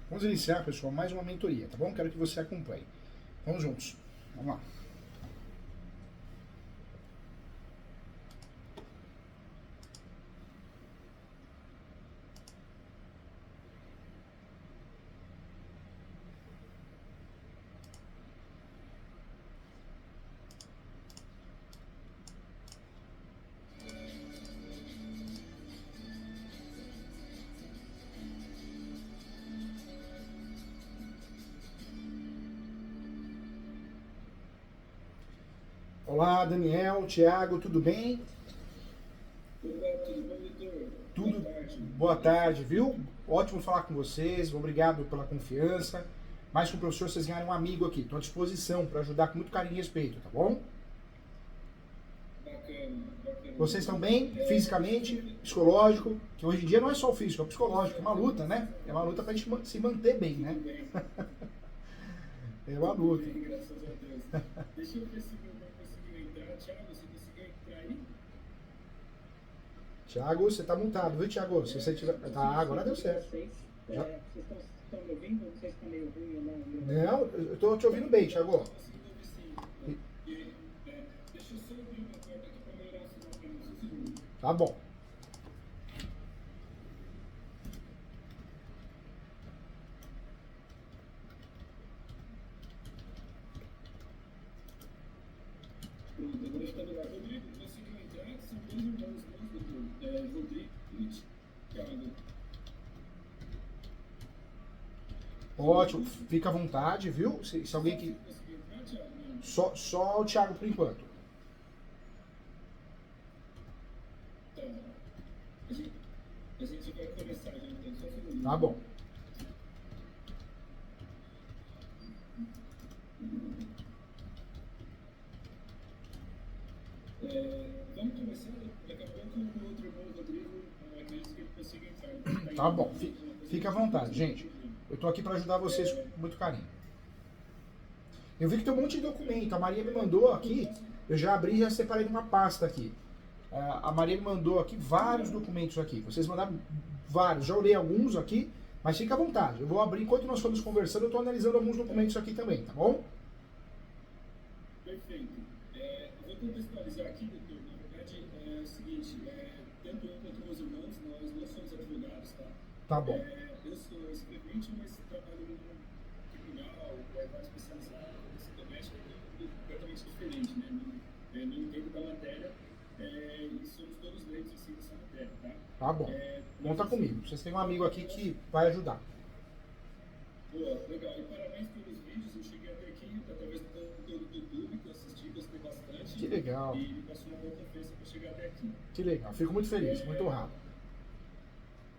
Vamos iniciar, pessoal, mais uma mentoria, tá bom? Quero que você acompanhe. Vamos juntos. Vamos lá. Olá, Daniel, Thiago, tudo bem? Olá, tudo bom, Vitor? Tudo. Boa tarde. Boa tarde, viu? Ótimo falar com vocês, obrigado pela confiança. Mais que o professor, vocês ganharam um amigo aqui. Estou à disposição para ajudar com muito carinho e respeito, tá bom? Bacana, bacana. Vocês estão bem fisicamente, psicológico, que hoje em dia não é só o físico, é o psicológico, é uma luta, né? É uma luta para a gente se manter bem, né? Tudo bem, É uma luta. tudo bem, graças a Deus. Deixa eu ver se meu irmão conseguiu entrar. Thiago, você conseguiu entrar aí? Thiago, você tá montado, viu, Thiago? Se você tiver. Tá, agora deu certo. Vocês Já? estão me ouvindo? Não sei se está meio ruim ou não. Não, eu tô te ouvindo bem, Thiago. Conseguiu ouvir sim. Deixa eu só abrir uma porta aqui para melhorar o sinal para mim. Só um segundo. Tá bom. Pronto, agora está no ar. Rodrigo, conseguiu entrar? São dois irmãos meus, doutor. Rodrigo e Thiago. Ótimo, fica à vontade, viu? Se alguém que. Você conseguiu entrar, Thiago? Não. Só o Thiago por enquanto. Tá. A gente vai começar já, então. Só um segundo. Tá bom. Vamos começar, daqui a pouco o outro irmão, o Rodrigo, acredito que ele consiga entrar. Tá bom. Fica à vontade, gente. Eu tô aqui para ajudar vocês com muito carinho. Eu vi que tem um monte de documento. A Maria me mandou aqui. Eu já abri e já separei numa pasta aqui. A Maria me mandou aqui vários documentos aqui. Vocês mandaram vários. Já olhei alguns aqui, mas fica à vontade. Eu vou abrir enquanto nós estamos conversando. Eu estou analisando alguns documentos aqui também, tá bom? Perfeito. Eu vou contextualizar aqui, doutor. Na verdade, é o seguinte: tanto eu quanto meus irmãos, nós não somos advogados, tá? Tá bom. Eu sou escrevente, mas trabalho no tribunal, mais especializado, em doméstica, completamente diferente, né? Não entendo da matéria. E somos todos leigos em si dessa matéria, tá? Tá bom. Conta comigo. Vocês têm um amigo aqui que vai ajudar. Boa, legal. E parabéns pelos vídeos. Eu cheguei até aqui através do conteúdo do YouTube que eu assisti, gostei bastante. Que legal. E me passou uma boa confiança para chegar até aqui. Que legal. Fico muito feliz, muito honrado.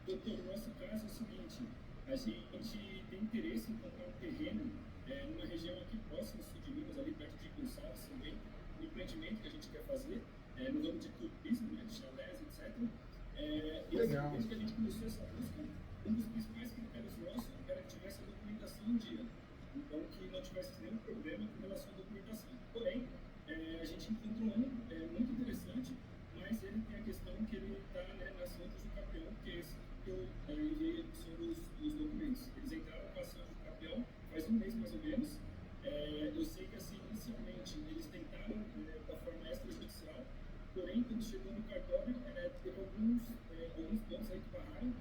Doutor, no nosso caso é o seguinte: a gente tem interesse em comprar um terreno numa região aqui próxima, sul de Minas, ali perto de Gonçalves também, um empreendimento que a gente quer fazer no ramo de turismo, né, de chalés, etc. Legal. Desde que a gente começou essa busca, um dos principais critérios nossos era que tivesse a documentação em dia. Então, que não tivesse nenhum problema com relação à documentação. Porém, a gente encontrou um muito interessante, mas ele tem a questão que ele está nas fontes do campeão, que é esse que eu enviei sobre os documentos. Eles entraram com a ação do campeão faz um mês mais ou menos. Eu sei que assim, inicialmente eles tentaram da forma extrajudicial, porém quando chegou no cartório teve alguns pontos aí que barraram.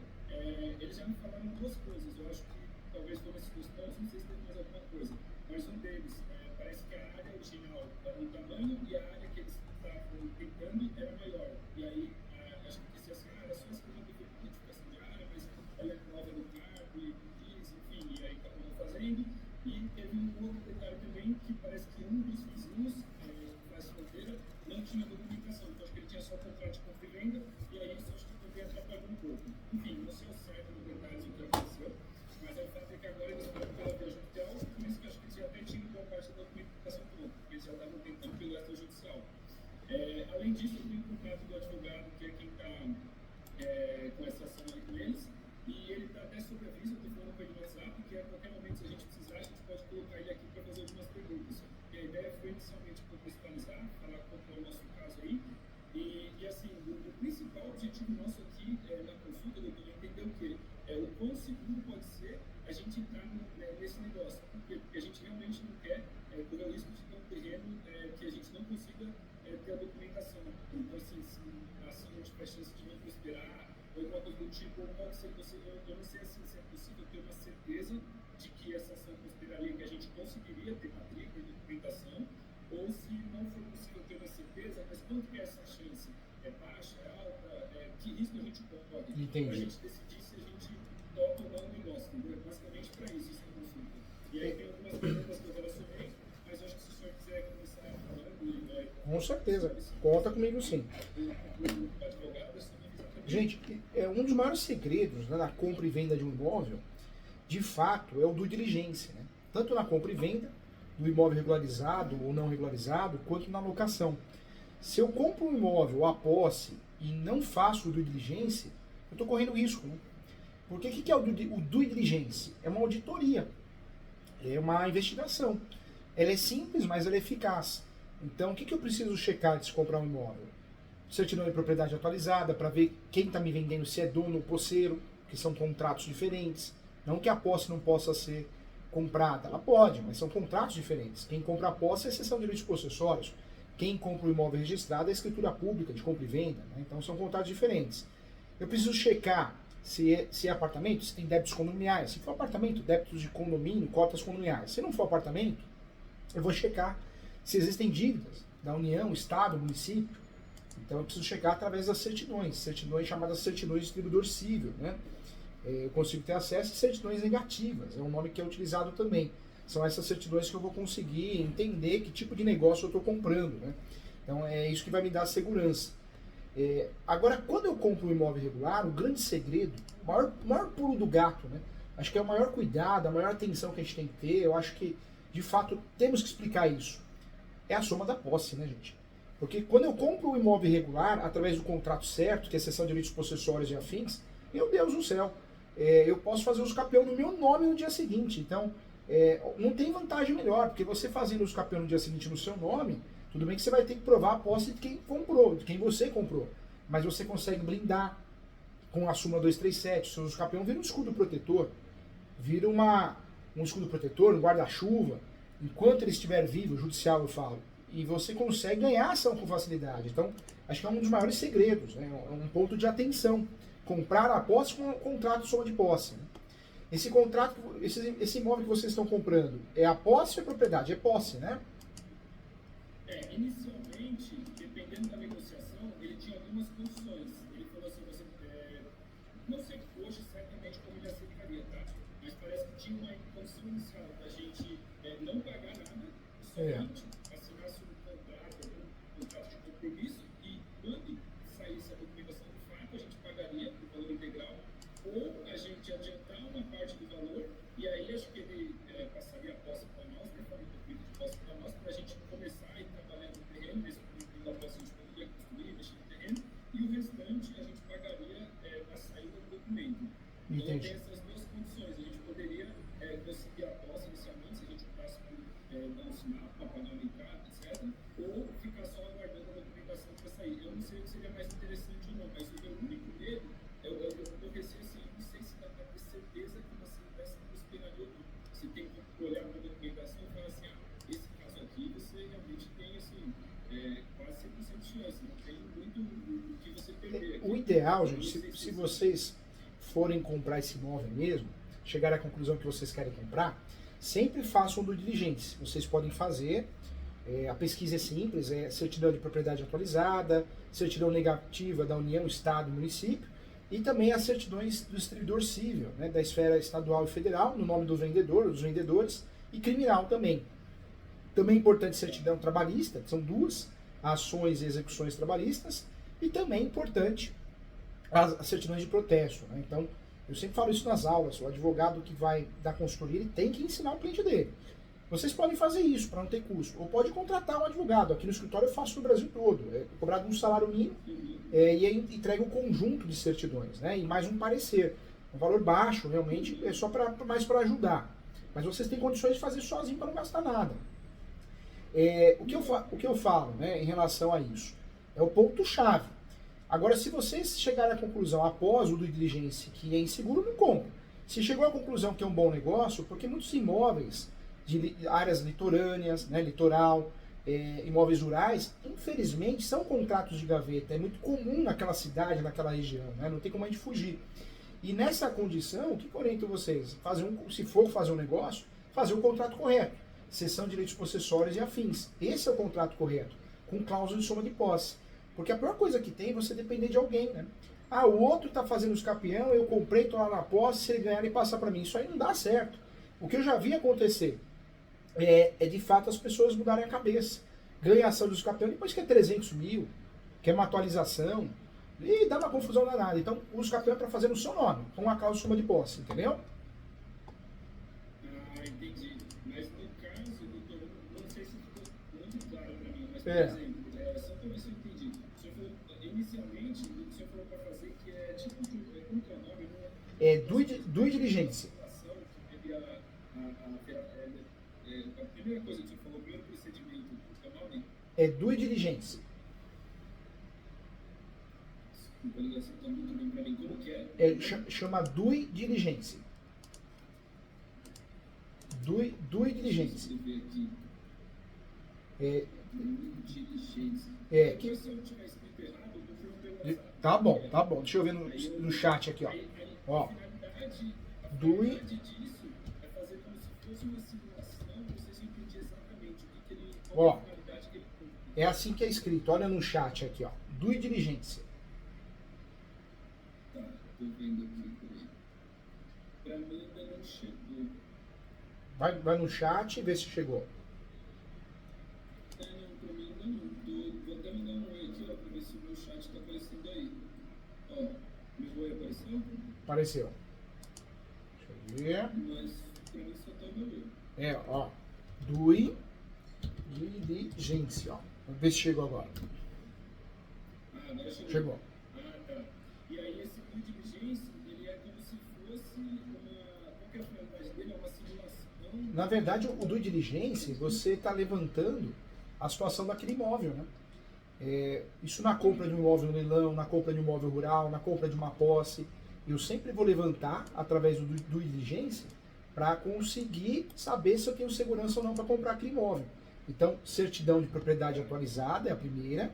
Eles já me falaram duas coisas. Eu acho que talvez foram esses dois pontos, não sei se tem mais alguma coisa, mas um deles parece que a área original era um tamanho e a área que eles estavam tentando era maior. E aí acho que disse assim, era só essa identificação de área, mas ela é nova no cargo e diz, enfim, e aí acabou não fazendo. E teve um outro detalhe também, que parece que um dos vizinhos faz fronteira não tinha documentação, então acho que ele tinha só contrato de compra e venda, e aí isso acho que também atrapalhou um pouco. Enfim, não sei ao certo no detalhes o que aconteceu, mas o fato é que agora eles foram pela via judicial, por isso que acho que eles já até tinham boa parte da documentação pronta, porque eles já estavam tentando pelo extrajudicial. Além disso, eu tenho um contato do advogado, que é quem está com essa ação aí com eles, e ele está até sob aviso, eu estou falando com ele no WhatsApp, que a qualquer momento, se a gente precisar, a gente pode colocar ele aqui para fazer algumas perguntas. E a ideia foi inicialmente contextualizar, falar qual é o nosso caso aí, e assim, o principal objetivo nosso aqui na consulta, doutor, é entender o quê? O quão seguro pode ser a gente entrar nesse negócio. Porque a gente realmente não quer correr o risco de ter um terreno que a gente não consiga ter a documentação. Então, assim, se a ação não tiver chance de não prosperar, ou alguma coisa do tipo, eu não sei assim, se é possível ter uma certeza de que essa ação prosperaria, que a gente conseguiria ter matrícula e documentação, ou se não for possível ter uma certeza, mas quanto que é essa chance? É baixa, é alta? Que risco a gente corre? Entendi. Para a gente decidir se a gente toca ou não o negócio, entendeu? Basicamente para isso é consulta. E aí tem algumas perguntas que eu relacionei, mas eu acho que se o senhor quiser começar falando... Com certeza, conta comigo sim. O advogado, gente, um dos maiores segredos, né, na compra e venda de um imóvel, de fato, é o due diligence, né? Tanto na compra e venda, do imóvel regularizado ou não regularizado, quanto na locação. Se eu compro um imóvel à posse e não faço o due diligence, eu estou correndo risco, né? Porque o que é o due diligence? É uma auditoria, é uma investigação. Ela é simples, mas ela é eficaz. Então, o que eu preciso checar antes de comprar um imóvel? Certidão de propriedade atualizada, para ver quem está me vendendo, se é dono ou posseiro, que são contratos diferentes. Não que a posse não possa ser comprada, ela pode, mas são contratos diferentes. Quem compra a posse é exceção de direitos possessórios. Quem compra o imóvel registrado é a escritura pública de compra e venda, né? Então são contratos diferentes. Eu preciso checar se é apartamento, se tem débitos condominiais. Se for apartamento, débitos de condomínio, cotas condominiais. Se não for apartamento, eu vou checar se existem dívidas da União, Estado, município. Então eu preciso checar através das certidões chamadas certidões de distribuidor civil, né? Eu consigo ter acesso a certidões negativas, é um nome que é utilizado também. São essas certidões que eu vou conseguir entender que tipo de negócio eu estou comprando, né? Então é isso que vai me dar segurança. Agora, quando eu compro um imóvel irregular, o grande segredo, o maior pulo do gato, né? Acho que é o maior cuidado, a maior atenção que a gente tem que ter, eu acho que, de fato, temos que explicar isso. É a soma da posse, né, gente? Porque quando eu compro um imóvel irregular, através do contrato certo, que é cessão de direitos possessórios e afins, meu Deus do céu, eu posso fazer uso capião no meu nome no dia seguinte. Então, não tem vantagem melhor, porque você fazendo uso capião no dia seguinte no seu nome, tudo bem que você vai ter que provar a posse de quem comprou, de quem você comprou. Mas você consegue blindar com a súmula 237, o seu uso capião vira um escudo protetor, vira um escudo protetor, um guarda-chuva, enquanto ele estiver vivo, judicial eu falo, e você consegue ganhar ação com facilidade. Então, acho que é um dos maiores segredos, né? É um ponto de atenção. Comprar a posse com um contrato de soma de posse. Né? Esse contrato, esse imóvel que vocês estão comprando, é a posse ou é propriedade? É posse, né? Inicialmente, dependendo da negociação, ele tinha algumas condições. Ele falou assim, não sei hoje certamente como ele aceitaria, tá? Mas parece que tinha uma condição inicial da gente não pagar nada, somente assinasse um contrato de compromisso, e quando saísse a documentação do fato, a gente pagaria o valor integral, ou a gente adiantar uma parte do valor, e aí acho que ele passaria a posse para nós, né, faria um documento de posse para nós, para a gente começar a ir trabalhando no terreno, nesse período da posse a gente poderia construir, investir no terreno, e o restante a gente pagaria na saída do documento. Então tem essas duas condições, a gente poderia conseguir a posse inicialmente, se a gente optasse por dar um sinal para pagar uma entrada, etc., ou ficar só aguardando a documentação para sair. Eu não sei o que seria mais interessante ou não, mas o meu único medo é o receio assim, eu não sei se dá para ter certeza que você dessa prosperaria ou não. Você tem que olhar para a documentação e falar assim, esse caso aqui você realmente tem assim, quase 100% de chance, não tem muito o que você perder. O ideal, gente, se vocês forem comprar esse imóvel mesmo, chegar à conclusão que vocês querem comprar, sempre façam do diligente. Vocês podem fazer, a pesquisa é simples, é certidão de propriedade atualizada, certidão negativa da União, Estado e Município, e também as certidões do distribuidor civil, né, da esfera estadual e federal, no nome do vendedor, dos vendedores, e criminal também. Também é importante certidão trabalhista, são duas, ações e execuções trabalhistas, e também é importante as certidões de protesto. Né? Então, eu sempre falo isso nas aulas, o advogado que vai dar consultoria, ele tem que ensinar o cliente dele. Vocês podem fazer isso para não ter custo, ou pode contratar um advogado. Aqui no escritório eu faço no Brasil todo, é cobrado um salário mínimo e aí entrega um conjunto de certidões, né? E mais um parecer. Um valor baixo, realmente, é só mais para ajudar. Mas vocês têm condições de fazer sozinho para não gastar nada. O que eu falo, né, em relação a isso? É o ponto-chave. Agora, se vocês chegarem à conclusão após o due diligence que é inseguro, não compra. Se chegou à conclusão que é um bom negócio, porque muitos imóveis de áreas litorâneas, né, litoral, imóveis rurais, infelizmente são contratos de gaveta. É muito comum naquela cidade, naquela região, né? Não tem como a gente fugir. E nessa condição, o que eu oriento vocês? Se for fazer um negócio, fazer o contrato correto. Cessão de direitos possessórios e afins. Esse é o contrato correto, com cláusula de soma de posse. Porque a pior coisa que tem é você depender de alguém, né? Ah, o outro está fazendo escapião, eu comprei, estou lá na posse, se ele ganhar, ele passa para mim. Isso aí não dá certo. O que eu já vi acontecer é de fato as pessoas mudarem a cabeça. Ganha a ação do escapião, depois quer 300 mil, quer uma atualização, e dá uma confusão danada. Então, o escapião é para fazer no seu nome, com a cláusula de soma de posse, entendeu? Ah, entendi. Mas no caso, doutor, não sei se ficou muito claro para mim, mas, por exemplo, só para ver se eu entendi. O senhor falou, inicialmente, o senhor falou para fazer que é tipo, como que é o nome? Due diligência. A primeira coisa que o senhor falou, o primeiro procedimento, qual é o nome? Due diligência. Desculpa, a ligação está muito bem para mim. Como que é? Chama due diligência. Due diligência. Deixa eu ver aqui. Diligência. Que... Se eu tiver escrito errado, eu vou perguntar essa. Tá bom. Deixa eu ver no chat aqui, ó. Ó. A Due. finalidade disso é fazer como se fosse uma simulação, não sei se eu entendi exatamente o que ele, Ó. qual é a finalidade que ele tem. É assim que é escrito. Olha no chat aqui, ó. Due diligência. Tá, tô vendo aqui, peraí. Pra mim ainda não chegou. Vai no chat e vê se chegou. Não, pra mim ainda não. Vou até mandar um oi aqui, ó, pra ver se o meu chat tá aparecendo aí. Ó, meu oi apareceu? Apareceu. Deixa eu ver. Mas pra mim só tá o meu oi. Ó. Due diligência, ó. Vamos ver se chegou agora. Ah, agora chegou. Chegou. Ah, tá. E aí esse due diligência, ele é como se fosse uma... Qual que é a finalidade dele? É uma simulação? Na verdade, o due diligência, você está levantando a situação daquele imóvel, né? Isso na compra de um imóvel no leilão, na compra de um imóvel rural, na compra de uma posse. Eu sempre vou levantar, através do due diligência, para conseguir saber se eu tenho segurança ou não para comprar aquele imóvel. Então, certidão de propriedade atualizada é a primeira.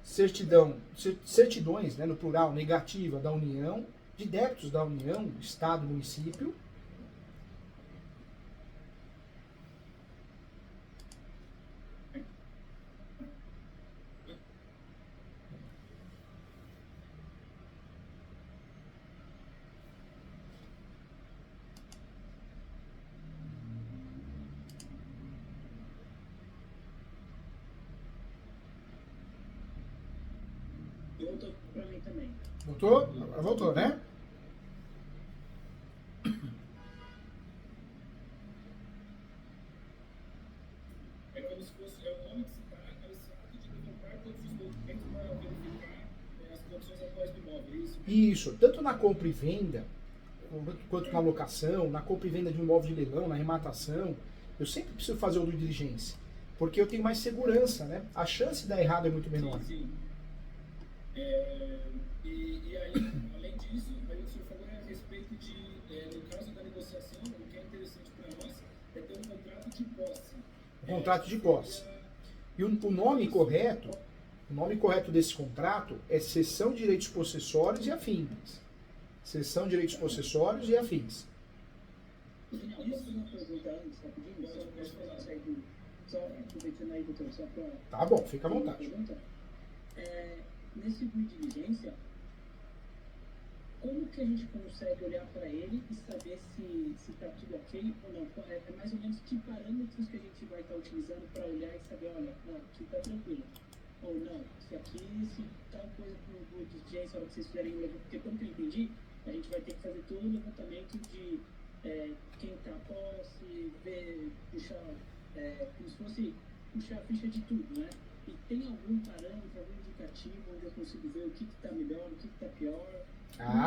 Certidões, né, no plural, negativa da União, de débitos da União, Estado, município. Voltou pra mim também. Voltou? Agora voltou, né? É como se fosse, é o nome que se dá a esse ato de levantar todos os documentos para verificar as condições atuais do imóvel, é isso? Isso, tanto na compra e venda, quanto na locação, na compra e venda de um imóvel de leilão, na arrematação, eu sempre preciso fazer o due diligência, porque eu tenho mais segurança, né? A chance de dar errado é muito menor. Sim. E aí, além disso, aí o senhor falou a respeito de, no caso da negociação, o que é interessante para nós é ter um contrato de posse. Um contrato de posse. E o nome correto desse contrato é cessão de direitos possessórios e afins. Cessão de direitos possessórios e afins. Posso fazer uma pergunta antes, rapidinho? Só pra gente sair do... Só aproveitando aí, doutor, só pra... Tá bom, fica à vontade. Pergunta. Nesse due diligência, como que a gente consegue olhar para ele e saber se está tudo ok ou não? É mais ou menos que parâmetros que a gente vai estar utilizando para olhar e saber, olha, não, aqui está tranquilo. Ou não, se tal coisa para o diligência, a hora que vocês fizerem, porque pelo que eu entendi, a gente vai ter que fazer todo o levantamento de quem está a posse, puxar, como se fosse puxar a ficha de tudo, né? E tem algum parâmetro, algum indicativo onde eu consigo ver o que está melhor, o que está pior?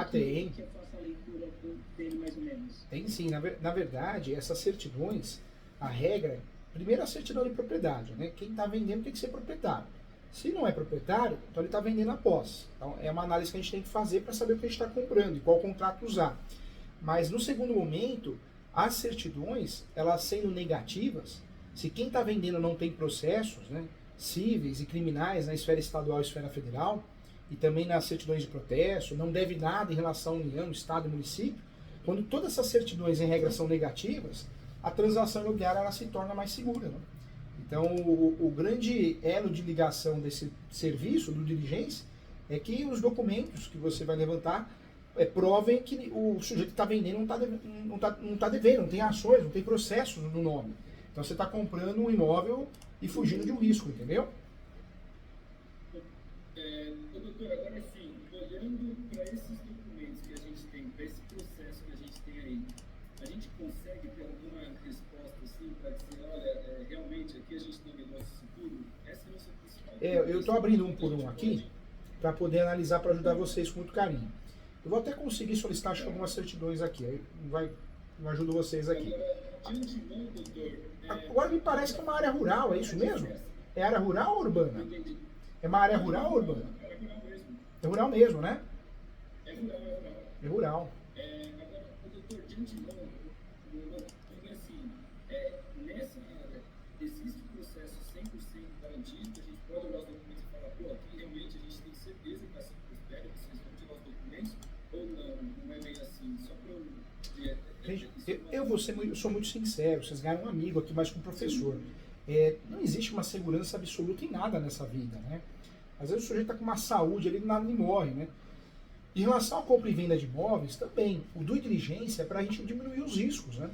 Tem. Que eu faço a leitura dele mais ou menos? Tem sim. Na verdade, essas certidões, a regra, primeiro a certidão de propriedade, né? Quem está vendendo tem que ser proprietário. Se não é proprietário, então ele está vendendo a posse. Então é uma análise que a gente tem que fazer para saber o que a gente está comprando e qual contrato usar. Mas no segundo momento, as certidões, elas sendo negativas, se quem está vendendo não tem processos, né, cíveis e criminais na esfera estadual e esfera federal, e também nas certidões de protesto, não deve nada em relação à União, Estado e município, quando todas essas certidões em regra são negativas, a transação imobiliária ela se torna mais segura. Né? Então, o grande elo de ligação desse serviço, do diligência, é que os documentos que você vai levantar provem que o sujeito que está vendendo não tá devendo, não tem ações, não tem processos no nome. Então, você está comprando um imóvel e fugindo de um risco, entendeu? Doutor, agora sim, olhando para esses documentos que a gente tem, para esse processo que a gente tem aí, a gente consegue ter alguma resposta assim para dizer, olha, realmente aqui a gente tem um negócio seguro? Essa é a nossa principal. Eu estou abrindo um por um aqui para poder analisar, para ajudar vocês com muito carinho. Eu vou até conseguir solicitar acho que algumas certidões aqui, aí eu ajudo vocês aqui. Agora, de antemão, doutor... Agora me parece que é uma área rural, é isso mesmo? É área rural ou urbana? É uma área rural ou urbana? É rural mesmo, né? É rural. É rural. Agora, doutor, de antemão, assim, nessa área, existe um processo 100% garantido, a gente pode olhar os documentos e falar, pô, aqui realmente a gente tem certeza que está sendo prospero, vocês vão tirar os documentos, ou não é bem assim, só para eu... Gente, eu sou muito sincero, vocês ganham um amigo aqui, mais que um professor. Não existe uma segurança absoluta em nada nessa vida, né? Às vezes o sujeito está com uma saúde ali, nada nem morre, né? Em relação à compra e venda de imóveis, também, o due diligência é para a gente diminuir os riscos, né?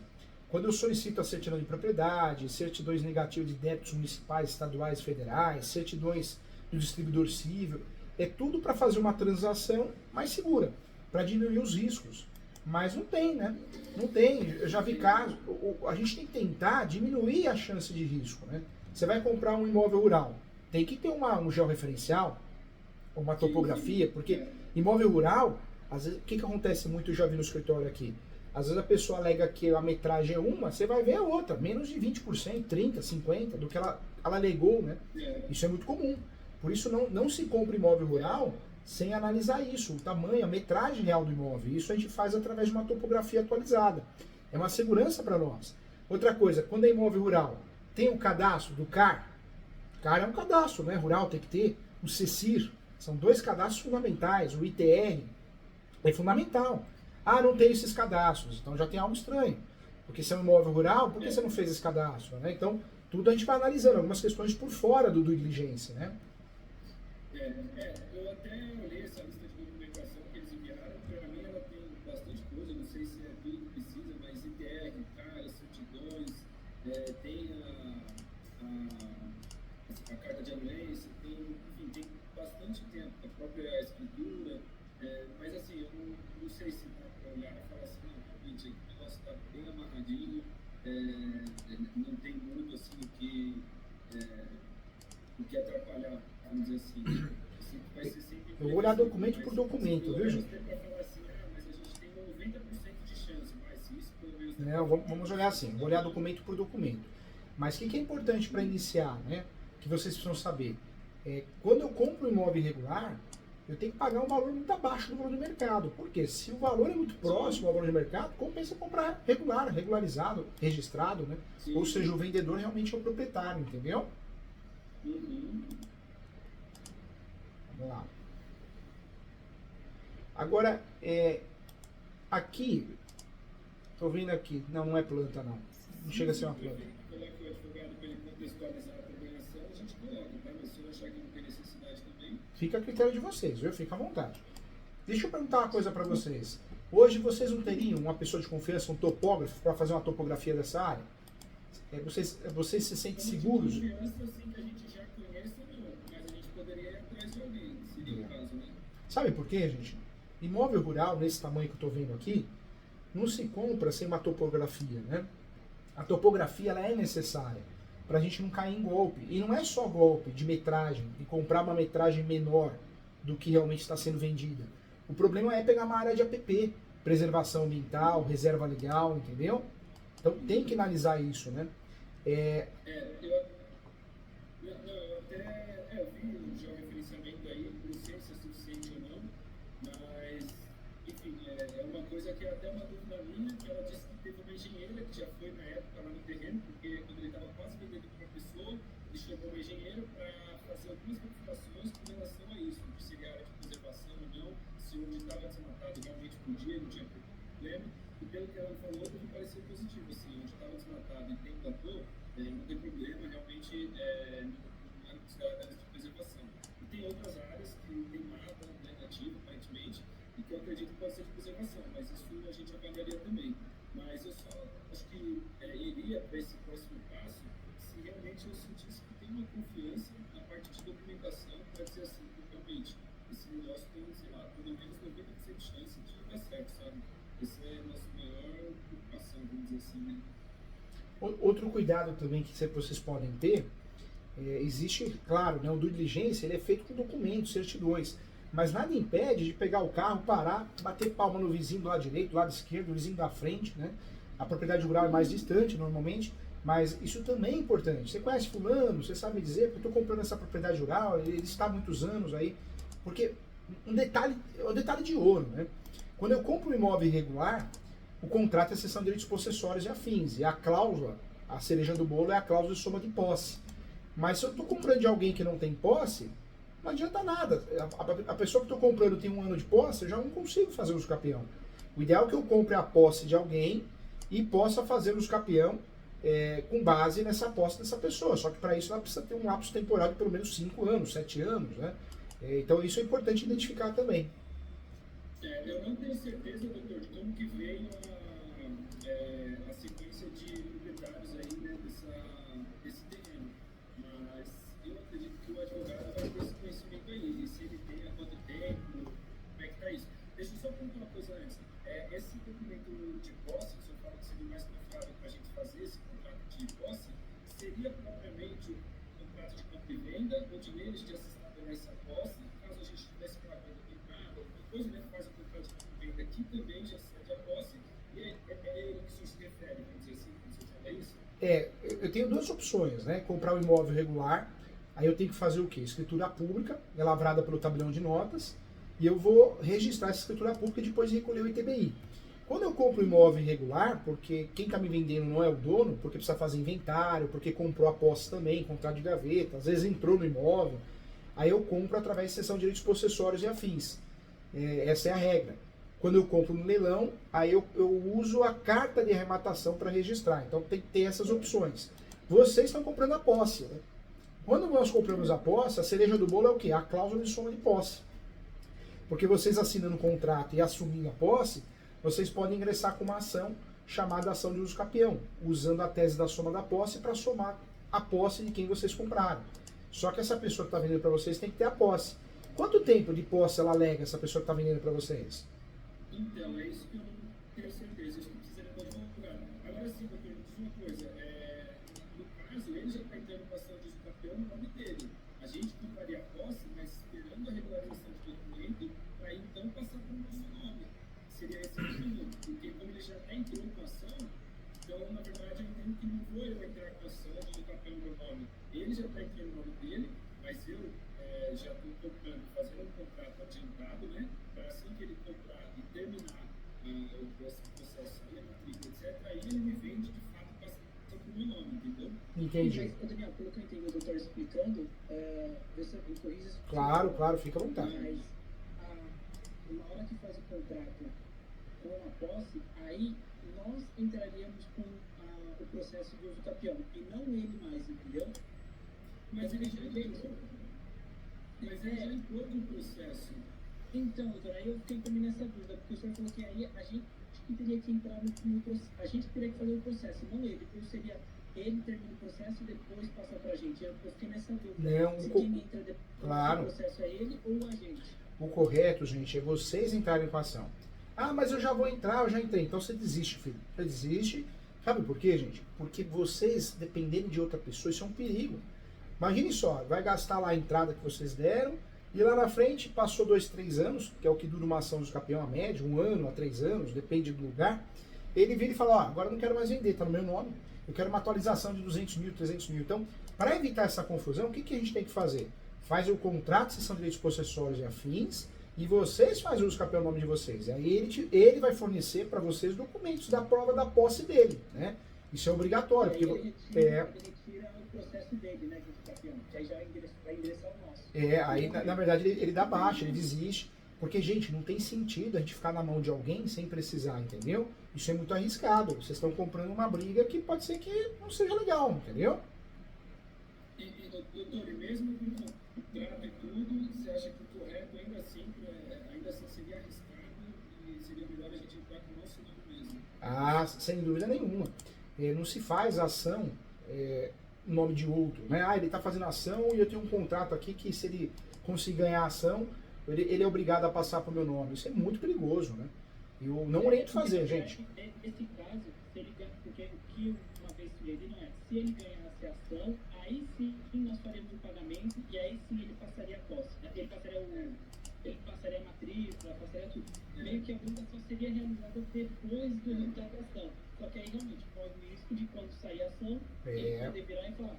Quando eu solicito a certidão de propriedade, certidões negativas de débitos municipais, estaduais, federais, certidões do distribuidor civil, é tudo para fazer uma transação mais segura, para diminuir os riscos. Mas não tem, né? Não tem. Eu já vi casos. A gente tem que tentar diminuir a chance de risco, né? Você vai comprar um imóvel rural, tem que ter um georreferencial, uma topografia, porque imóvel rural, às vezes, o que acontece muito, eu já vi no escritório aqui, às vezes a pessoa alega que a metragem é uma, você vai ver a outra, menos de 20%, 30%, 50% do que ela alegou, né? Isso é muito comum. Por isso não se compra imóvel rural sem analisar isso, o tamanho, a metragem real do imóvel. Isso a gente faz através de uma topografia atualizada. É uma segurança para nós. Outra coisa, quando é imóvel rural, tem o cadastro do CAR. CAR é um cadastro, né? Rural tem que ter. O CECIR, são dois cadastros fundamentais. O ITR é fundamental. Ah, não tem esses cadastros, então já tem algo estranho. Porque se é um imóvel rural, por que você não fez esse cadastro? Né? Então, tudo a gente vai analisando, algumas questões por fora do due diligence, né? Eu até olhei essa lista de documentação que eles enviaram, para mim ela tem bastante coisa, não sei se é tudo que precisa, mas ITR, CAR, certidões, tem a carta de anuência, tem bastante tempo, a própria escritura, mas assim, eu não sei se dá para olhar e falar assim, não, realmente, o negócio está bem amarradinho, não tem muito assim o que atrapalhar, vamos dizer assim. Vai ser sempre eu vou olhar documento por documento, viu, gente? Para falar assim, mas a gente tem 90% de chance, mas isso pelo menos... Não, vamos olhar assim, vou olhar documento por documento. Mas o que é importante para iniciar, né? Que vocês precisam saber. Quando eu compro um imóvel irregular, eu tenho que pagar um valor muito abaixo do valor de mercado. Porque se o valor é muito próximo ao valor de mercado, compensa comprar regular, regularizado, registrado, né? Sim. Ou seja, o vendedor realmente é o proprietário, entendeu? Uhum. Vamos lá. Agora, aqui, tô vendo aqui, não é planta não. Não chega a ser uma planta. Coloca o advogado para ele contextualizar a programação, a gente coloca, tá? Mas se eu achar que não tem necessidade também... Fica a critério de vocês, viu? Fica à vontade. Deixa eu perguntar uma coisa para vocês. Hoje vocês não teriam uma pessoa de confiança, um topógrafo, para fazer uma topografia dessa área? Vocês se sentem seguros? Confiança, assim, que a gente já conhece, não. Mas a gente poderia ir atrás de alguém, seria o caso, né? Sabe por quê, gente? Imóvel rural, nesse tamanho que eu estou vendo aqui, não se compra sem uma topografia, né? A topografia ela é necessária para a gente não cair em golpe. E não é só golpe de metragem, e comprar uma metragem menor do que realmente está sendo vendida. O problema é pegar uma área de APP, preservação ambiental, reserva legal, entendeu? Então tem que analisar isso, né? Eu vi coisa que é até uma dúvida minha, que ela disse que teve uma engenheira que já foi na época lá no terreno, porque quando ele estava quase vendendo para uma pessoa, ele chamou uma engenheira para fazer algumas verificações com relação a isso, se seria área de preservação ou não, se onde estava desmatado realmente podia, não tinha problema. E pelo que ela falou, me pareceu positivo, assim, onde estava desmatado e tem platô, não tem problema, realmente não é considerado áreas de preservação. E tem outras áreas que tem mata, né, nativa, aparentemente, e que eu acredito que pode ser de preservação, mas isso a gente avaliaria também. Mas eu só acho que iria para esse próximo passo se realmente eu sentisse que tem uma confiança na parte de documentação para dizer assim, que realmente esse negócio tem, sei lá, pelo menos 90% de chance de dar certo, sabe? Essa é a nossa maior preocupação, vamos dizer assim, né? Outro cuidado também que vocês podem ter, existe, claro, né, o due diligence, ele é feito com documentos, certidões, mas nada impede de pegar o carro, parar, bater palma no vizinho do lado direito, do lado esquerdo, do vizinho da frente, né? A propriedade rural é mais distante normalmente, mas isso também é importante. Você conhece fulano, você sabe me dizer, porque eu estou comprando essa propriedade rural, ele está há muitos anos aí, porque um detalhe de ouro, né? Quando eu compro um imóvel irregular, o contrato é cessão de direitos possessórios e afins, e a cláusula, a cereja do bolo é a cláusula de soma de posse. Mas se eu estou comprando de alguém que não tem posse, não adianta nada. A pessoa que estou comprando tem 1 ano de posse, eu já não consigo fazer uso capião. O ideal é que eu compre a posse de alguém e possa fazer uso capião com base nessa posse dessa pessoa. Só que para isso ela precisa ter um lapso temporal de pelo menos 5 anos, 7 anos, né? Então isso é importante identificar também. Eu não tenho certeza, doutor, de como que veio a sequência de proprietários aí, né, desse terreno. Mas eu acredito que o advogado vai ter esse conhecimento aí. E se ele tem há quanto tempo, como é que está isso? Deixa eu só perguntar uma coisa antes. Esse documento de posse, que o senhor fala que seria mais confiável para a gente fazer esse contrato de posse, seria propriamente o contrato de compra e venda, onde eles já se estabelece a posse, caso a gente tivesse pagando nada, alguma coisa, né, faz o contrato de compra e venda aqui também, já cede a posse, e é ele que o senhor se refere, vamos dizer assim, quando o senhor fala isso? Eu tenho 2 opções, né? Comprar um imóvel regular, aí eu tenho que fazer o quê? Escritura pública, é lavrada pelo tabelião de notas, e eu vou registrar essa escritura pública e depois recolher o ITBI. Quando eu compro um imóvel irregular, porque quem está me vendendo não é o dono, porque precisa fazer inventário, porque comprou a posse também, contrato de gaveta, às vezes entrou no imóvel, aí eu compro através de cessão de direitos possessórios e afins. Essa é a regra. Quando eu compro no leilão, aí eu uso a carta de arrematação para registrar. Então tem que ter essas opções. Vocês estão comprando a posse, né? Quando nós compramos a posse, a cereja do bolo é o quê? A cláusula de soma de posse. Porque vocês assinando o contrato e assumindo a posse, vocês podem ingressar com uma ação chamada ação de uso capião, usando a tese da soma da posse para somar a posse de quem vocês compraram. Só que essa pessoa que está vendendo para vocês tem que ter a posse. Quanto tempo de posse ela alega, essa pessoa que está vendendo para vocês? Então, é isso que eu não tenho certeza, isso que precisaria do advogado. Agora sim, doutor, me diz uma coisa, no caso, ele já está entrando com a ação de uso capião no nome dele. A gente compraria a posse, mas esperando a regularização do documento, para então passar para o nosso nome. Seria esse o caminho, porque como ele já até entrou com a ação, então, na verdade, eu entendo que não vou eu entrar com a ação de uso capião no meu nome. Ele já está entrando no nome dele, mas eu já estou comprando, fazendo um contrato adiantado, né? Para assim que ele comprar e terminar o processo aí, a matrícula, etc., aí ele me vende, de fato, passando para o meu nome, entendeu? Entendi. Mas, Daniel, pelo que eu entendi o doutor explicando, você me corrija se Claro, fica à vontade. Mas na hora que faz o contrato com a posse, aí nós entraríamos com o processo de uso capião, e não ele mais, entendeu? Mas ele já entrou. Mas ele já entrou no processo. Então, doutor, aí eu fiquei também nessa dúvida, porque o senhor falou que aí a gente que teria que entrar no processo, a gente teria que fazer o processo, não ele. Ou seria ele termina o processo e depois passa pra gente. Eu fiquei nessa dúvida. Não, se quem entra depois claro. do processo é ele ou a gente? O correto, gente, é vocês entrarem com a ação. Ah, mas eu já vou entrar, eu já entrei. Então você desiste, filho. Você desiste. Sabe por quê, gente? Porque vocês, dependendo de outra pessoa, isso é um perigo. Imagine só, vai gastar lá a entrada que vocês deram, e lá na frente, passou 2, 3 anos, que é o que dura uma ação de campeão a média, 1 ano a 3 anos, depende do lugar. Ele vira e fala, ó, agora eu não quero mais vender, tá no meu nome. Eu quero uma atualização de 200 mil, 300 mil. Então, para evitar essa confusão, o que a gente tem que fazer? Faz o contrato de cessão de direitos possessórios e afins, E vocês fazem uso do campeão no nome de vocês. Aí ele vai fornecer para vocês documentos da prova da posse dele, né? Isso é obrigatório. Porque, ele retira o processo dele, né, de campeão, que aí já vai endereçar o nosso. aí na verdade ele dá baixa, ele desiste. Porque, gente, não tem sentido a gente ficar na mão de alguém sem precisar, entendeu? Isso é muito arriscado. Vocês estão comprando uma briga que pode ser que não seja legal, entendeu? Doutor, e mesmo com o contrato e tudo, você acha que o correto ainda assim seria arriscado e seria melhor a gente entrar com o nosso nome mesmo? Ah, sem dúvida nenhuma. Não se faz ação no nome de outro, né? Ah, ele está fazendo ação e eu tenho um contrato aqui que se ele conseguir ganhar a ação, ele é obrigado a passar para o meu nome. Isso é muito perigoso, né? Eu não oriento fazer, gente. Nesse caso, se ele ganha, porque o que uma vez sugeri não é, se ele ganhasse a ação, aí sim nós faremos o pagamento e aí sim ele passaria a posse. Né? Ele passaria a matrícula, passaria tudo. Meio que a venda só seria realizada depois do resultado da ação. Só que aí realmente corre o risco de quando sair a ação, ele poder virar e falar,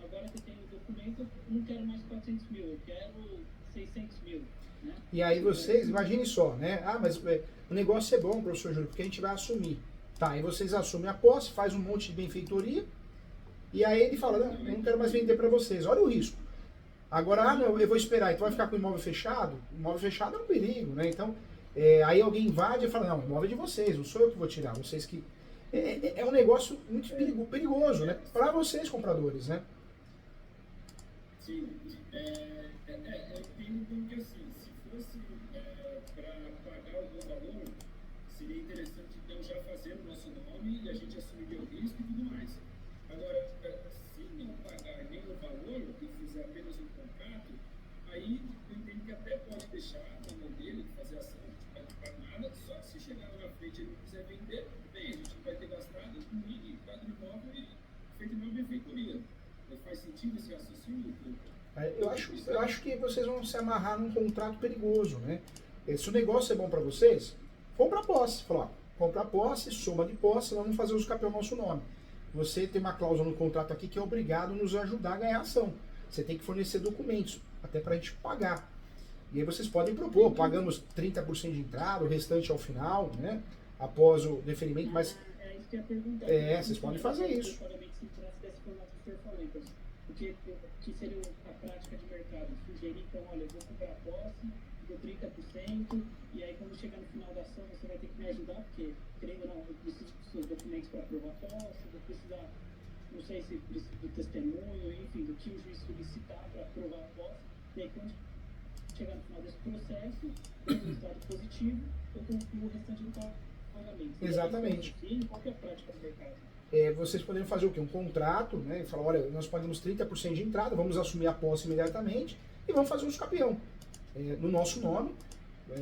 agora que eu tenho o documento, eu não quero mais 400 mil, eu quero 600 mil. Né? E aí vocês, imagine só, né? Ah, mas o negócio é bom, professor Júlio, porque a gente vai assumir. Tá, aí vocês assumem a posse, faz um monte de benfeitoria, e aí ele fala, não, eu não quero mais vender para vocês. Olha o risco. Agora, não, eu vou esperar, então vai ficar com o imóvel fechado? O imóvel fechado é um perigo, né? Então, aí alguém invade e fala, não, o imóvel é de vocês, não sou eu que vou tirar, vocês que... É um negócio muito perigoso, né? Para vocês, compradores, né? Sim, eu entendo porque assim, se fosse para pagar o valor, seria interessante então já fazer o nosso nome e a gente assumiria o risco e tudo mais. Agora, se não pagar nem o valor e fizer apenas um contrato, aí eu entendo que até pode deixar na mão dele fazer a ação, não vai pagar nada, só que se chegar lá na frente e ele não quiser vender, bem, a gente vai ter gastado com MIG, cada imóvel e feito uma benfeitoria. Faz sentido esse raciocínio? Eu acho que vocês vão se amarrar num contrato perigoso, né? Se o negócio é bom para vocês, compra a posse. Fala, ó, compra a posse, soma de posse, nós vamos fazer uso campeão nosso nome. Você tem uma cláusula no contrato aqui que é obrigado a nos ajudar a ganhar ação. Você tem que fornecer documentos, até para a gente pagar. E aí vocês podem propor, pagamos 30% de entrada, o restante ao final, né? Após o deferimento, mas... É isso que eu ia perguntar. Vocês podem fazer isso. Porque que seria a prática de mercado? Sugerir, então, olha, eu vou comprar a posse, dou 30%, e aí quando chegar no final da ação você vai ter que me ajudar, porque, querendo ou não, eu preciso dos seus documentos para aprovar a posse, vou precisar, não sei se preciso do testemunho, enfim, do que o juiz solicitar para aprovar a posse, e aí quando chegar no final desse processo, tem um resultado positivo, eu concluo o restante do pagamento. Exatamente. E qual que é a prática do mercado? Vocês poderiam fazer o quê? Um contrato, né? E falar, olha, nós pagamos 30% de entrada, vamos assumir a posse imediatamente e vamos fazer um campeão no nosso nome.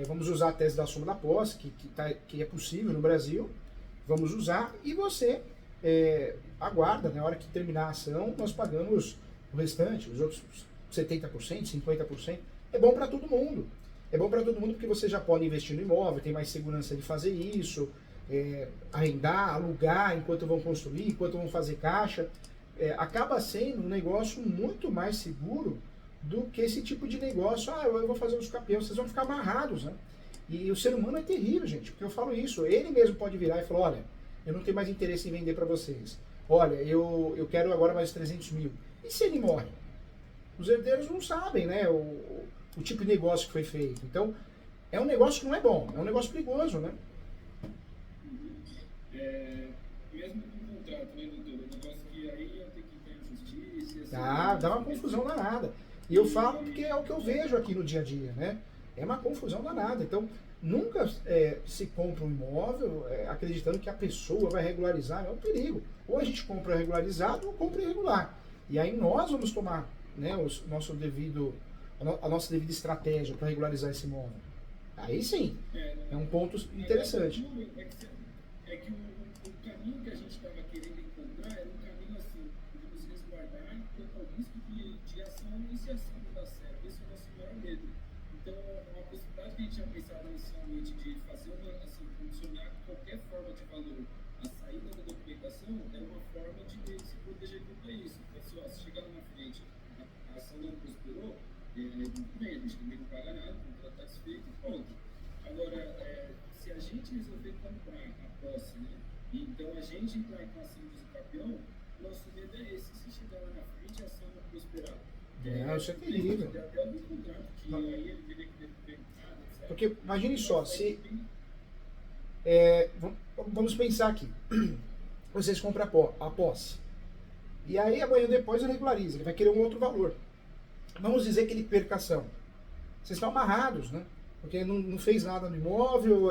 Vamos usar a tese da soma da posse, que é possível no Brasil. Vamos usar e você aguarda, na hora que terminar a ação, nós pagamos o restante, os outros 70%, 50%. É bom para todo mundo. É bom para todo mundo porque você já pode investir no imóvel, tem mais segurança de fazer isso. Arrendar, alugar enquanto vão construir, enquanto vão fazer caixa, acaba sendo um negócio muito mais seguro do que esse tipo de negócio. Eu vou fazer os campeões, vocês vão ficar amarrados, né? E o ser humano é terrível, gente, porque eu falo isso, ele mesmo pode virar e falar, olha, eu não tenho mais interesse em vender para vocês, olha, eu quero agora mais 300 mil. E se ele morre? Os herdeiros não sabem, né, o tipo de negócio que foi feito. Então, é um negócio que não é bom, é um negócio perigoso, né? Mesmo com o contrato, né, doutor? Um negócio que aí ia ter que entrar em justiça. Dá uma confusão danada. E eu falo porque é o que eu vejo aqui no dia a dia, né? É uma confusão danada. Então, nunca se compra um imóvel acreditando que a pessoa vai regularizar. É um perigo. Ou a gente compra regularizado ou compra irregular. E aí nós vamos tomar, né, a nossa devida estratégia para regularizar esse imóvel. Aí sim, é um ponto interessante. É que o caminho que a gente estava querendo encontrar era um caminho assim, de nos resguardar contra o risco de ação ou iniciação não dar certo. Esse é o nosso maior medo. Então, uma possibilidade que a gente tinha pensado inicialmente de fazer funcionar qualquer forma de valor a saída da documentação era uma forma de se proteger contra isso. Então, se chegar lá na frente, a ação não prosperou, bem, a gente também não paga nada, o contrato está desfeito e pronto. Agora, se a gente resolver comprar a posse, né? Então a gente entrar com a ação de usucapião, nosso medo é esse. Se chegar lá na frente, a ação não prosperar. Isso é terrível. Tem até algum contrato que aí ele teria que perguntar, etc. Porque imagine só, se vamos pensar aqui, vocês compram a posse, e aí amanhã depois ele regulariza, ele vai querer um outro valor. Vamos dizer que ele perca a ação. Vocês estão amarrados, né? Porque não fez nada no imóvel,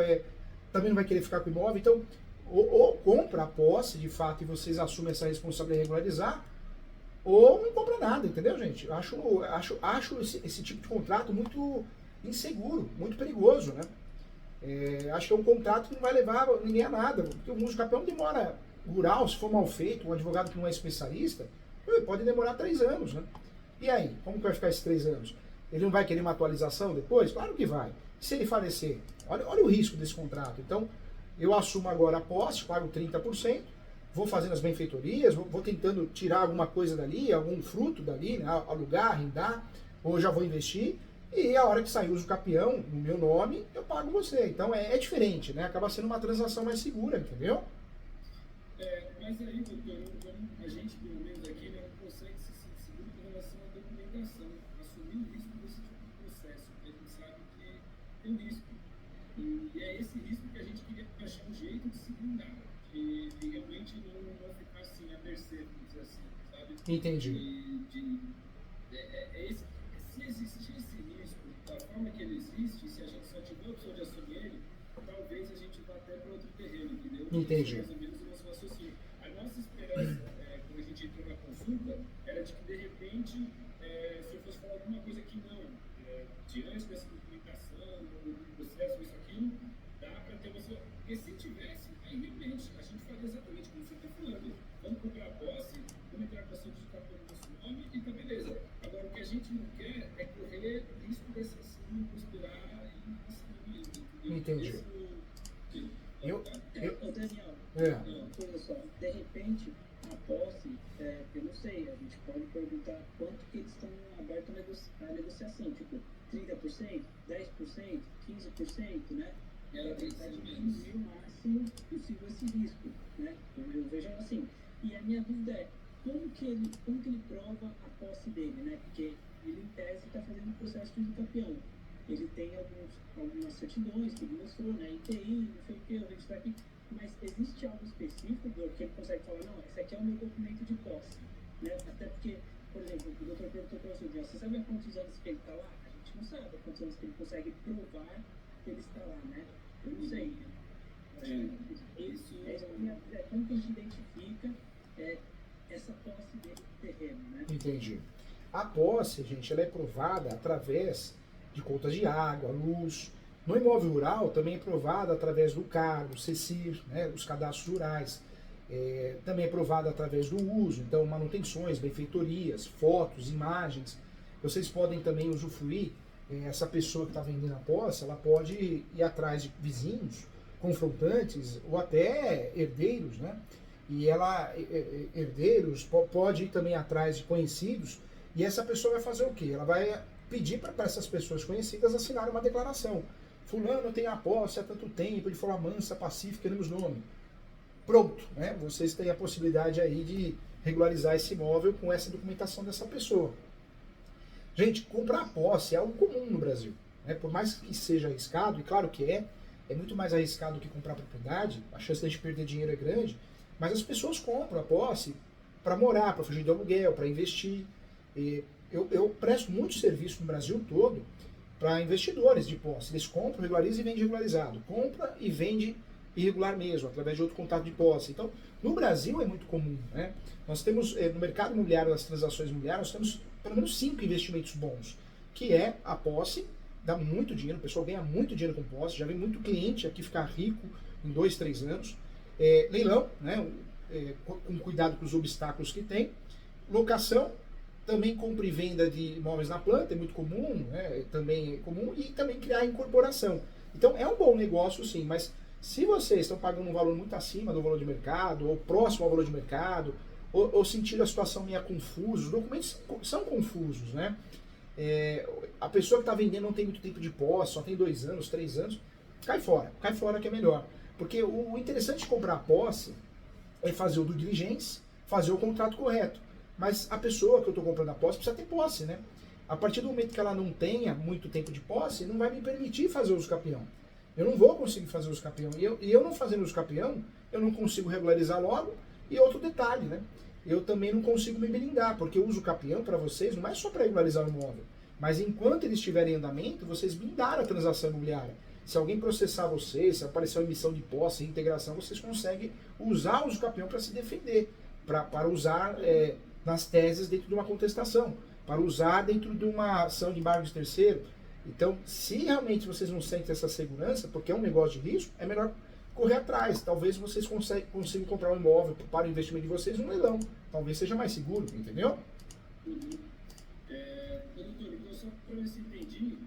também não vai querer ficar com o imóvel, então ou compra a posse de fato e vocês assumem essa responsabilidade de regularizar, ou não compra nada, entendeu, gente? Eu acho esse tipo de contrato muito inseguro, muito perigoso, né? Acho que é um contrato que não vai levar ninguém a nada, porque o usucapião demora, rural, se for mal feito, um advogado que não é especialista, pode demorar 3 anos, né? E aí, como que vai ficar esses 3 anos? Ele não vai querer uma atualização depois? Claro que vai. Se ele falecer, olha o risco desse contrato. Então, eu assumo agora a posse, pago 30%, vou fazendo as benfeitorias, vou tentando tirar alguma coisa dali, algum fruto dali, né? Alugar, arrendar, ou já vou investir, e a hora que sair o usucapião no meu nome, eu pago você. Então é diferente, né? Acaba sendo uma transação mais segura, entendeu? Mas aí, doutor, a gente, pelo menos aqui, não consegue se sentir seguro com relação à documentação, assumir o risco desse tipo de processo, porque a gente sabe que tem um risco. E é esse risco que a gente queria achar um jeito de se blindar, de realmente não ficar assim, à mercê, vamos dizer assim, sabe? Entendi. Se existir esse risco, da forma que ele existe, se a gente só tiver a opção de assumir ele, talvez a gente vá até para outro terreno, entendeu? Entendi. Mais ou menos o nosso raciocínio. A nossa esperança, quando a gente entrou na consulta, era de que, de repente, se eu fosse falar alguma coisa que não, diante dessa documentação, do processo, isso, aquilo, dá para ter uma solução. Porque se tivesse, aí realmente a gente faria exatamente como você está falando. Vamos comprar a posse, vamos entrar com a ação de usucapião no nosso nome e tá beleza. Agora, o que a gente não quer é correr risco dessa ação prosperar e não conseguir mesmo. Entendi. Ô Daniel, olha só, de repente, a posse, eu não sei, a gente pode perguntar quanto que eles estão abertos à negociação, tipo 30%, 10%, 15%, né? Ela tentar diminuir o máximo possível esse risco, né? Eu vejo assim. E a minha dúvida é, como que ele prova a posse dele, né? Porque ele, em tese, está fazendo o processo de usucapião. Ele tem algumas certidões que ele mostrou, né? ITI, não sei o que, o registro aqui. Mas existe algo específico que ele consegue falar, não, esse aqui é o meu documento de posse, né? Até porque, por exemplo, o doutor perguntou para você sabe há quantos anos que ele está lá? A gente não sabe há quantos anos que ele consegue provar que ele está lá, né? Eu não sei. Como que a gente identifica essa posse dele do terreno, né? Entendi. A posse, gente, ela é provada através de contas de água, luz. No imóvel rural também é provada através do CAR, do CECIR, né, os cadastros rurais. Também é provada através do uso, então manutenções, benfeitorias, fotos, imagens. Vocês podem também usufruir, essa pessoa que está vendendo a posse, ela pode ir atrás de vizinhos, confrontantes ou até herdeiros, né? E herdeiros, pode ir também atrás de conhecidos, e essa pessoa vai fazer o quê? Ela vai pedir para essas pessoas conhecidas assinarem uma declaração. Fulano tem a posse há tanto tempo, de forma mansa, pacífica, queremos nome. Pronto, né? Vocês têm a possibilidade aí de regularizar esse imóvel com essa documentação dessa pessoa. Gente, comprar a posse é algo comum no Brasil, né? Por mais que seja arriscado, e claro que é muito mais arriscado que comprar propriedade, a chance de a gente perder dinheiro é grande, mas as pessoas compram a posse para morar, para fugir do aluguel, para investir. Eu presto muito serviço no Brasil todo para investidores de posse. Eles compram, regularizam e vendem regularizado. Compra e vende irregular mesmo, através de outro contato de posse. Então, no Brasil é muito comum, né? Nós temos, no mercado imobiliário, nas transações imobiliárias, nós temos pelo menos 5 investimentos bons, que é a posse, dá muito dinheiro, o pessoal ganha muito dinheiro com posse, já vem muito cliente aqui ficar rico em 2, 3 anos. Leilão, né? Com cuidado com os obstáculos que tem. Locação, também compra e venda de imóveis na planta, é muito comum, né? Também é comum, e também criar incorporação. Então é um bom negócio sim, mas se vocês estão pagando um valor muito acima do valor de mercado, ou próximo ao valor de mercado, ou sentindo a situação meio confusa, os documentos são confusos, né? A pessoa que está vendendo não tem muito tempo de posse, só tem 2 anos, 3 anos, cai fora que é melhor. Porque o interessante de comprar a posse é fazer o due diligence, fazer o contrato correto. Mas a pessoa que eu estou comprando a posse precisa ter posse, né? A partir do momento que ela não tenha muito tempo de posse, não vai me permitir fazer uso capião. Eu não vou conseguir fazer uso capião. E eu não fazendo uso capião, eu não consigo regularizar logo. E outro detalhe, né? Eu também não consigo me blindar, porque o uso capião para vocês não é só para regularizar o imóvel. Mas enquanto ele estiver em andamento, vocês blindaram a transação imobiliária. Se alguém processar vocês, se aparecer uma emissão de posse, integração, vocês conseguem usar o uso capião para se defender, para usar nas teses dentro de uma contestação, para usar dentro de uma ação de embargo de terceiro. Então, se realmente vocês não sentem essa segurança, porque é um negócio de risco, é melhor correr atrás. Talvez vocês consigam comprar um imóvel para o investimento de vocês num leilão. Talvez seja mais seguro, entendeu? Doutor, então só para ver se entendi,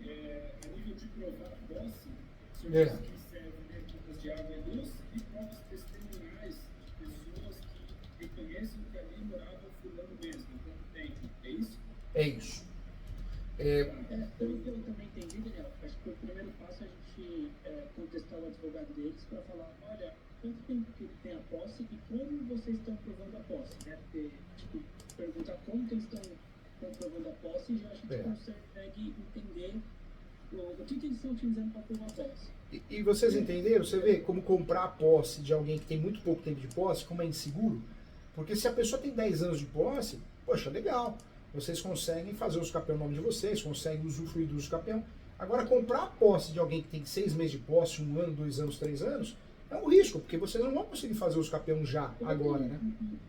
a nível de provar posse, o senhor disse que serve equipes de água e luz e provas testemunhais de pessoas que reconhecem que ali morava o fulano mesmo, então tem. É isso? É isso. Pelo que eu também entendi, Daniel, acho que o primeiro passo é a gente contestar o advogado deles para falar, olha, quanto tempo que ele tem a posse e como vocês estão provando a posse, né? Porque, perguntar como que eles estão provando a posse e já a gente consegue entender o que eles estão utilizando para provar a posse. E vocês entenderam? Você vê como comprar a posse de alguém que tem muito pouco tempo de posse, como é inseguro? Porque se a pessoa tem 10 anos de posse, poxa, legal. Vocês conseguem fazer o uso capião no nome de vocês, conseguem usufruir do uso capião. Agora, comprar a posse de alguém que tem 6 meses de posse, 1 ano, 2 anos, 3 anos, é um risco, porque vocês não vão conseguir fazer o uso capião já, agora, né?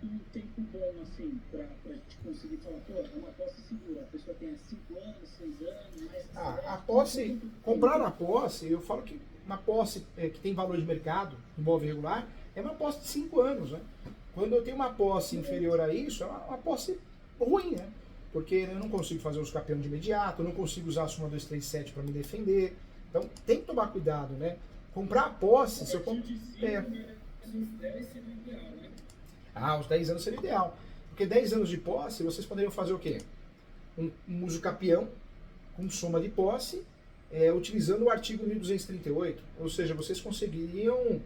Um tempo bom, assim, para a gente conseguir falar, pô, é uma posse segura, a pessoa tem 5 anos, 6 anos, mais... A posse, comprar a posse, eu falo que uma posse que tem valor de mercado, imóvel regular, é uma posse de 5 anos, né? Quando eu tenho uma posse inferior a isso, é uma posse ruim, né? Porque eu não consigo fazer os capião de imediato, eu não consigo usar a súmula 237 para me defender. Então, tem que tomar cuidado, né? Comprar a posse... Se eu Os 10 seria o ideal, né? Os 10 anos seria ideal. Porque 10 anos de posse, vocês poderiam fazer o quê? Um uso capião com soma de posse, utilizando o artigo 1238. Ou seja, vocês conseguiriam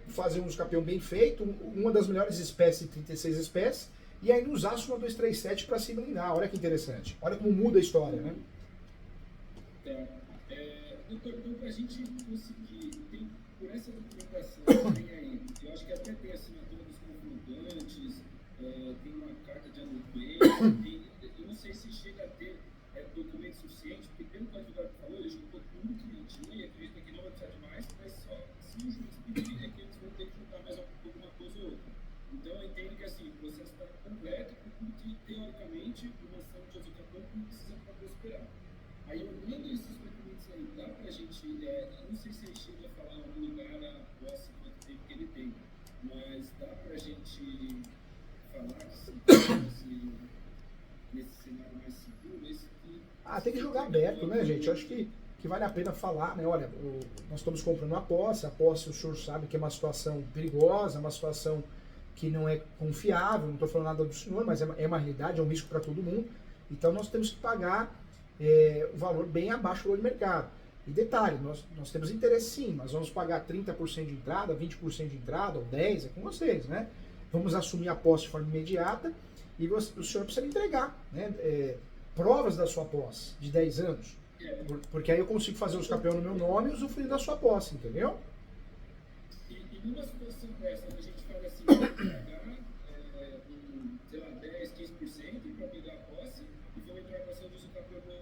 fazer um uso capião bem feito, uma das melhores espécies de 36 espécies, e ainda usar a súmula 237 para se blindar. Olha que interessante. Olha como muda a história, né? Doutor, então para a gente conseguir, por essa documentação que tem aí, eu acho que até tem a assinatura dos confrontantes, tem uma carta de anulmento, eu não sei se chega a ter documento suficiente, porque pelo que o advogado falou, ele juntou tudo que não tinha e acredita que não vai precisar de mais, mas só se o juiz pedir é que eles vão ter que juntar mais alguma coisa ou outra. Então eu entendo que assim, o processo está completo, com tudo que teoricamente uma ação de advocação não precisa para prosperar. Aí olhando esses documentos aí, dá pra gente, eu não sei se ele chega a falar em algum lugar a posse quanto tempo que ele tem, mas dá pra gente falar que nesse cenário mais seguro, esse que... Tem que jogar aberto, né, gente? Eu acho que vale a pena falar, né? Olha, nós estamos comprando a posse o senhor sabe que é uma situação perigosa, uma situação que não é confiável, não estou falando nada do senhor, mas é uma realidade, é um risco para todo mundo. Então nós temos que pagar o valor bem abaixo do valor de mercado. E detalhe, nós temos interesse sim, mas vamos pagar 30% de entrada, 20% de entrada, ou 10%, é com vocês, né? Vamos assumir a posse de forma imediata e o senhor precisa me entregar, né? Provas da sua posse de 10 anos. Porque aí eu consigo fazer os capião no meu nome e usufruir da sua posse, entendeu? E numa situação dessa, a gente fala assim, pagar, sei lá, 10, 15% para pegar a posse e vou entrar com a ação de uso capião no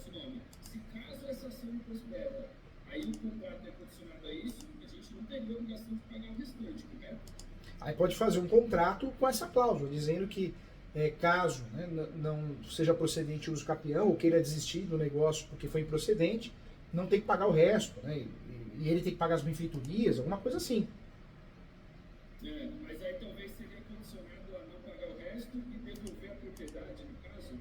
seu nome. Se caso essa ação não prospera, aí o contrato é condicionado a isso, a gente não teria a obrigação de pagar o restante, correto? Aí pode fazer um contrato com essa cláusula, dizendo que caso não seja procedente o uso capião ou queira desistir do negócio porque foi improcedente, não tem que pagar o resto, né? E ele tem que pagar as benfeitorias, alguma coisa assim. Mas aí talvez seria condicionado a não pagar o resto e devolver a propriedade, no caso?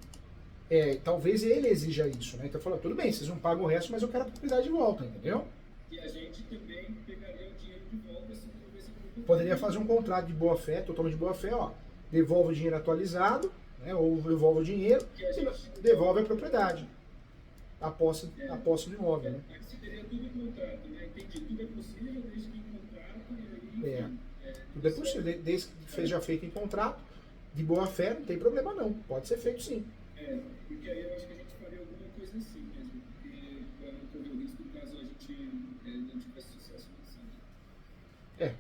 Talvez ele exija isso, né? Então fala, tudo bem, vocês não pagam o resto, mas eu quero a propriedade de volta, entendeu? E a gente também pegaria o dinheiro de volta se devolvesse a propriedade. Poderia fazer um contrato de boa fé, totalmente de boa fé, ó. Devolve o dinheiro atualizado, né? Ou devolve o dinheiro, Que a se não, gente- devolve a propriedade, a posse do imóvel, né? Aqui seria tudo em contrato, né? Entendi. Tudo é possível desde que em contrato e aí, enfim, Tudo é possível, desde que seja feito em contrato, de boa fé, não tem problema não, pode ser feito sim. porque aí eu acho que a gente faria alguma coisa assim mesmo, porque para não correr o risco caso a gente não tivesse sucesso nesse.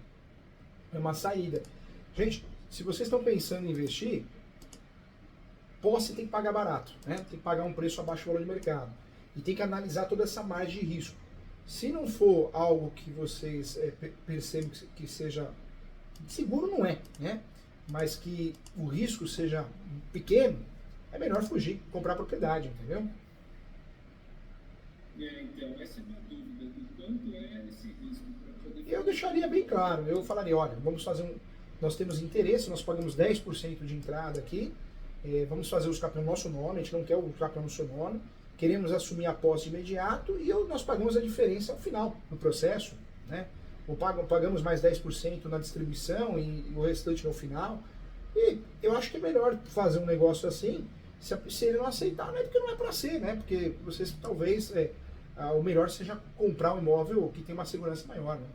É uma saída. Gente, se vocês estão pensando em investir, posse tem que pagar barato, né? Tem que pagar um preço abaixo do valor de mercado. E tem que analisar toda essa margem de risco. Se não for algo que vocês percebam que seja seguro, não é, né? Mas que o risco seja pequeno, é melhor fugir, comprar propriedade, entendeu? Então, essa é uma dúvida do quanto é esse risco para poder. Eu deixaria bem claro, eu falaria, olha, vamos fazer nós temos interesse, nós pagamos 10% de entrada aqui, vamos fazer os capinhos no nosso nome, a gente não quer o capinho no seu nome, queremos assumir a posse de imediato e nós pagamos a diferença ao final do processo, né? Ou pagamos mais 10% na distribuição e o restante no final. E eu acho que é melhor fazer um negócio assim, se ele não aceitar, não é porque não é para ser, né? Porque vocês talvez, o melhor seja comprar um imóvel que tem uma segurança maior, né?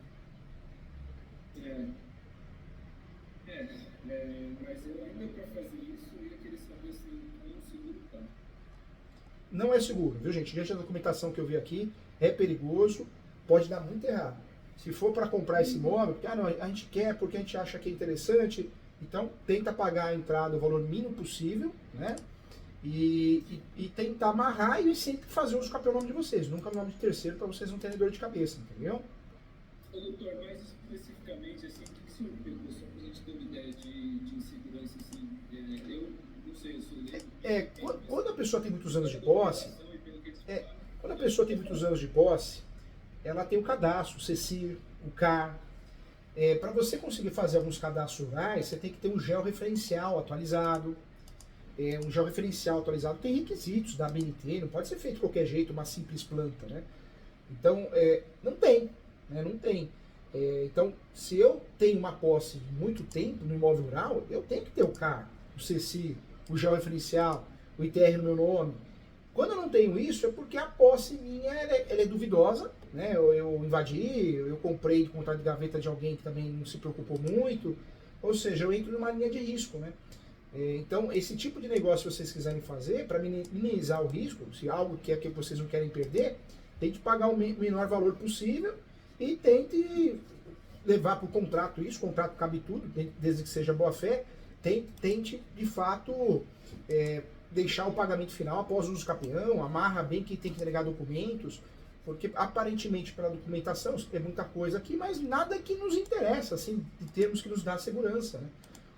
Mas eu ainda para fazer isso, eu ia querer saber assim, quão seguro tá. Não é seguro, viu, gente? Diante da documentação que eu vi aqui, é perigoso, pode dar muito errado. Se for para comprar esse imóvel, porque não, a gente quer porque a gente acha que é interessante, então tenta pagar a entrada o valor mínimo possível, né? E tentar amarrar e sempre fazer uso do nome de vocês, nunca no nome de terceiro, para vocês não terem dor de cabeça, entendeu? Ô, doutor, mais especificamente, assim, o que o senhor pegou, só para a gente ter uma ideia de insegurança, assim, eu não sei, eu sou leigo. Quando a pessoa tem muitos anos de posse, quando a pessoa tem muitos anos de posse, ela tem o cadastro, o CECIR, o CAR. Para você conseguir fazer alguns cadastros rurais, você tem que ter um georreferencial atualizado. Um georreferencial atualizado tem requisitos da ABNT, não pode ser feito de qualquer jeito, uma simples planta, né? Então, não tem, né? Não tem. Então, se eu tenho uma posse de muito tempo no imóvel rural, eu tenho que ter o CAR, o CECIR, o georreferencial, o ITR no meu nome. Quando eu não tenho isso, é porque a posse minha ela é duvidosa, né? Eu invadi, eu comprei de contrato de gaveta de alguém que também não se preocupou muito, ou seja, eu entro numa linha de risco, né? Então, esse tipo de negócio que vocês quiserem fazer, para minimizar o risco, se algo que é que vocês não querem perder, tente pagar o menor valor possível e tente levar para o contrato isso, o contrato cabe tudo, desde que seja boa fé, tente de fato deixar o pagamento final após o uso campeão, amarra bem que tem que entregar documentos, porque aparentemente pela documentação é muita coisa aqui, mas nada que nos interessa, assim, em termos que nos dá segurança, né?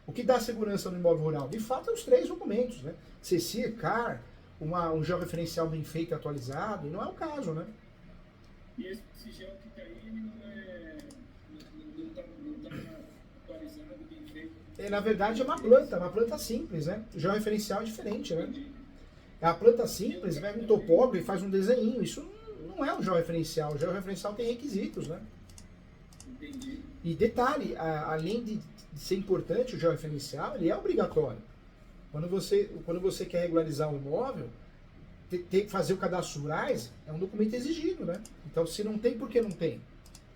O que dá segurança no imóvel rural? De fato, é os 3 documentos, né? CECIR, CAR, um georreferencial bem feito e atualizado, e não é o caso, né? E esse gel que está aí, ele não está atualizado, bem feito? Na verdade, é uma planta simples, né? O georreferencial é diferente, né? A planta simples, vai um topógrafo e faz um desenho. Isso não é um georreferencial. O georreferencial tem requisitos, né? Entendi. E detalhe, além de ser importante o georreferencial, ele é obrigatório. Quando você quer regularizar um imóvel, ter que fazer o cadastro rurais é um documento exigido, né? Então, se não tem, por que não tem?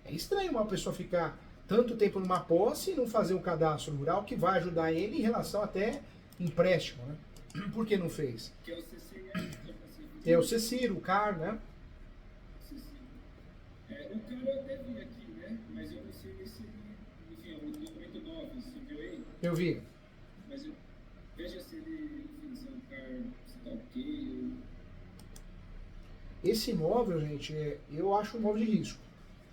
É estranho uma pessoa ficar tanto tempo numa posse e não fazer um cadastro rural que vai ajudar ele em relação até empréstimo, né? Por que não fez? Que é o CCR. É o CECIR, o CAR, né? O cara eu até vi aqui, né? Mas eu não sei se enfim, é o documento 9, você viu aí? Eu vi. Mas veja se ele, enfim, se é um cara, se tá ok. Esse imóvel, gente, eu acho um imóvel de risco.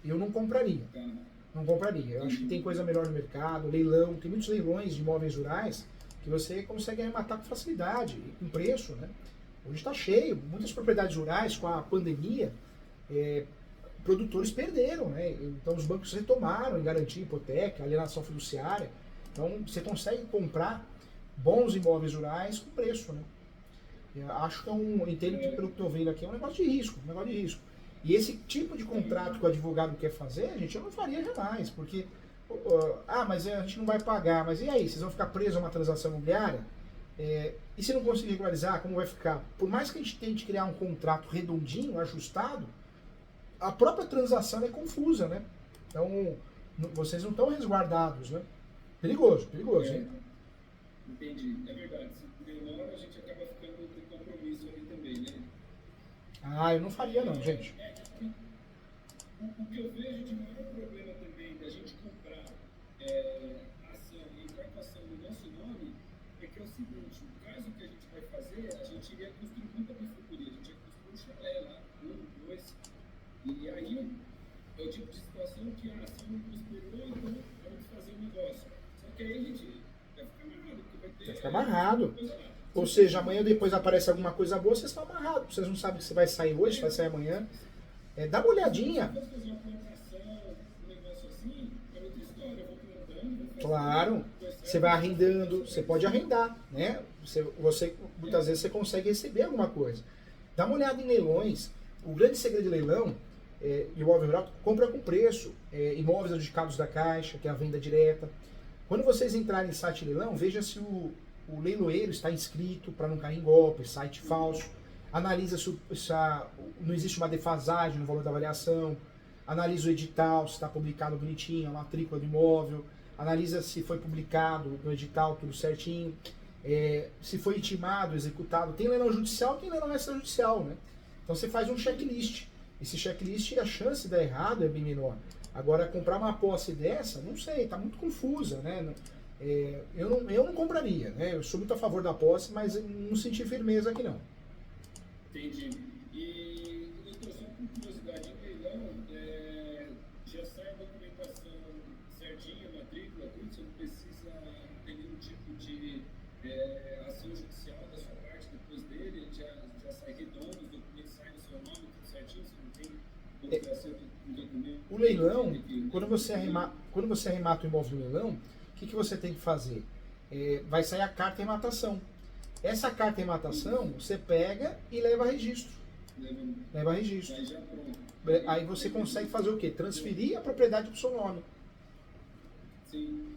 Eu não compraria. Tá. Não compraria. Eu acho que tem coisa melhor no mercado, leilão, tem muitos leilões de imóveis rurais que você consegue arrematar com facilidade, com preço, né? Hoje está cheio, muitas propriedades rurais com a pandemia, produtores perderam, né? Então os bancos retomaram em garantia hipoteca, alienação fiduciária. Então você consegue comprar bons imóveis rurais com preço, né? Eu acho que entendo que pelo que estou vendo aqui é um negócio de risco, E esse tipo de contrato que o advogado quer fazer, gente, eu não faria jamais, porque mas a gente não vai pagar, mas e aí, vocês vão ficar presos a uma transação imobiliária? E se não conseguir regularizar, como vai ficar? Por mais que a gente tente criar um contrato redondinho, ajustado, a própria transação é confusa, né? Então, vocês não estão resguardados, né? Perigoso, hein? Entendi. É verdade. Se demora, a gente acaba ficando com compromisso ali também, né? Ah, eu não faria não, gente. O que eu vejo de maior problema também da gente comprar ação e entrar com ação no nosso nome é que é o seguinte, o caso que a gente vai fazer, a gente iria construir muita consultoria, a gente ia construir um chalé lá, 1, 2, e aí é o tipo de situação que a ação não prosperou, então vamos fazer um negócio. Só que aí a gente vai ficar amarrado, porque vai ter... Vai ficar amarrado. Ou seja, amanhã ou depois aparece alguma coisa boa, vocês estão amarrados. Vocês não sabem se vai sair hoje, se vai sair amanhã. Dá uma olhadinha. Claro, você vai arrendando, você pode arrendar, né? Você muitas vezes você consegue receber alguma coisa. Dá uma olhada em leilões. O grande segredo de leilão, imóvel rural, compra com preço. Imóveis adjudicados da Caixa, que é a venda direta. Quando vocês entrarem em site de leilão, veja se o leiloeiro está inscrito para não cair em golpe, site falso. Analisa se não existe uma defasagem no valor da avaliação. Analisa o edital, se está publicado bonitinho, a matrícula do imóvel. Analisa se foi publicado no edital tudo certinho. Se foi intimado, executado. Tem leilão judicial, tem leilão extrajudicial, né? Então você faz um checklist. Esse checklist, a chance de dar errado é bem menor. Agora, comprar uma posse dessa, não sei, está muito confusa, né? Eu não compraria, né? Eu sou muito a favor da posse, mas não senti firmeza aqui não. Entendi. E, doutor, só por curiosidade, em leilão, já sai a documentação certinha, matrícula, tudo, você não precisa ter nenhum tipo de ação judicial da sua parte depois dele, já sai redondo, os documentos saem no seu nome, tudo certinho, você não tem um documento. O leilão, quando você arremata o imóvel no leilão, o que você tem que fazer? Vai sair a carta de rematação. Essa carta de rematação, você pega e leva a registro. Leva a registro. Aí você consegue fazer o quê? Transferir a propriedade para o seu nome. Sim.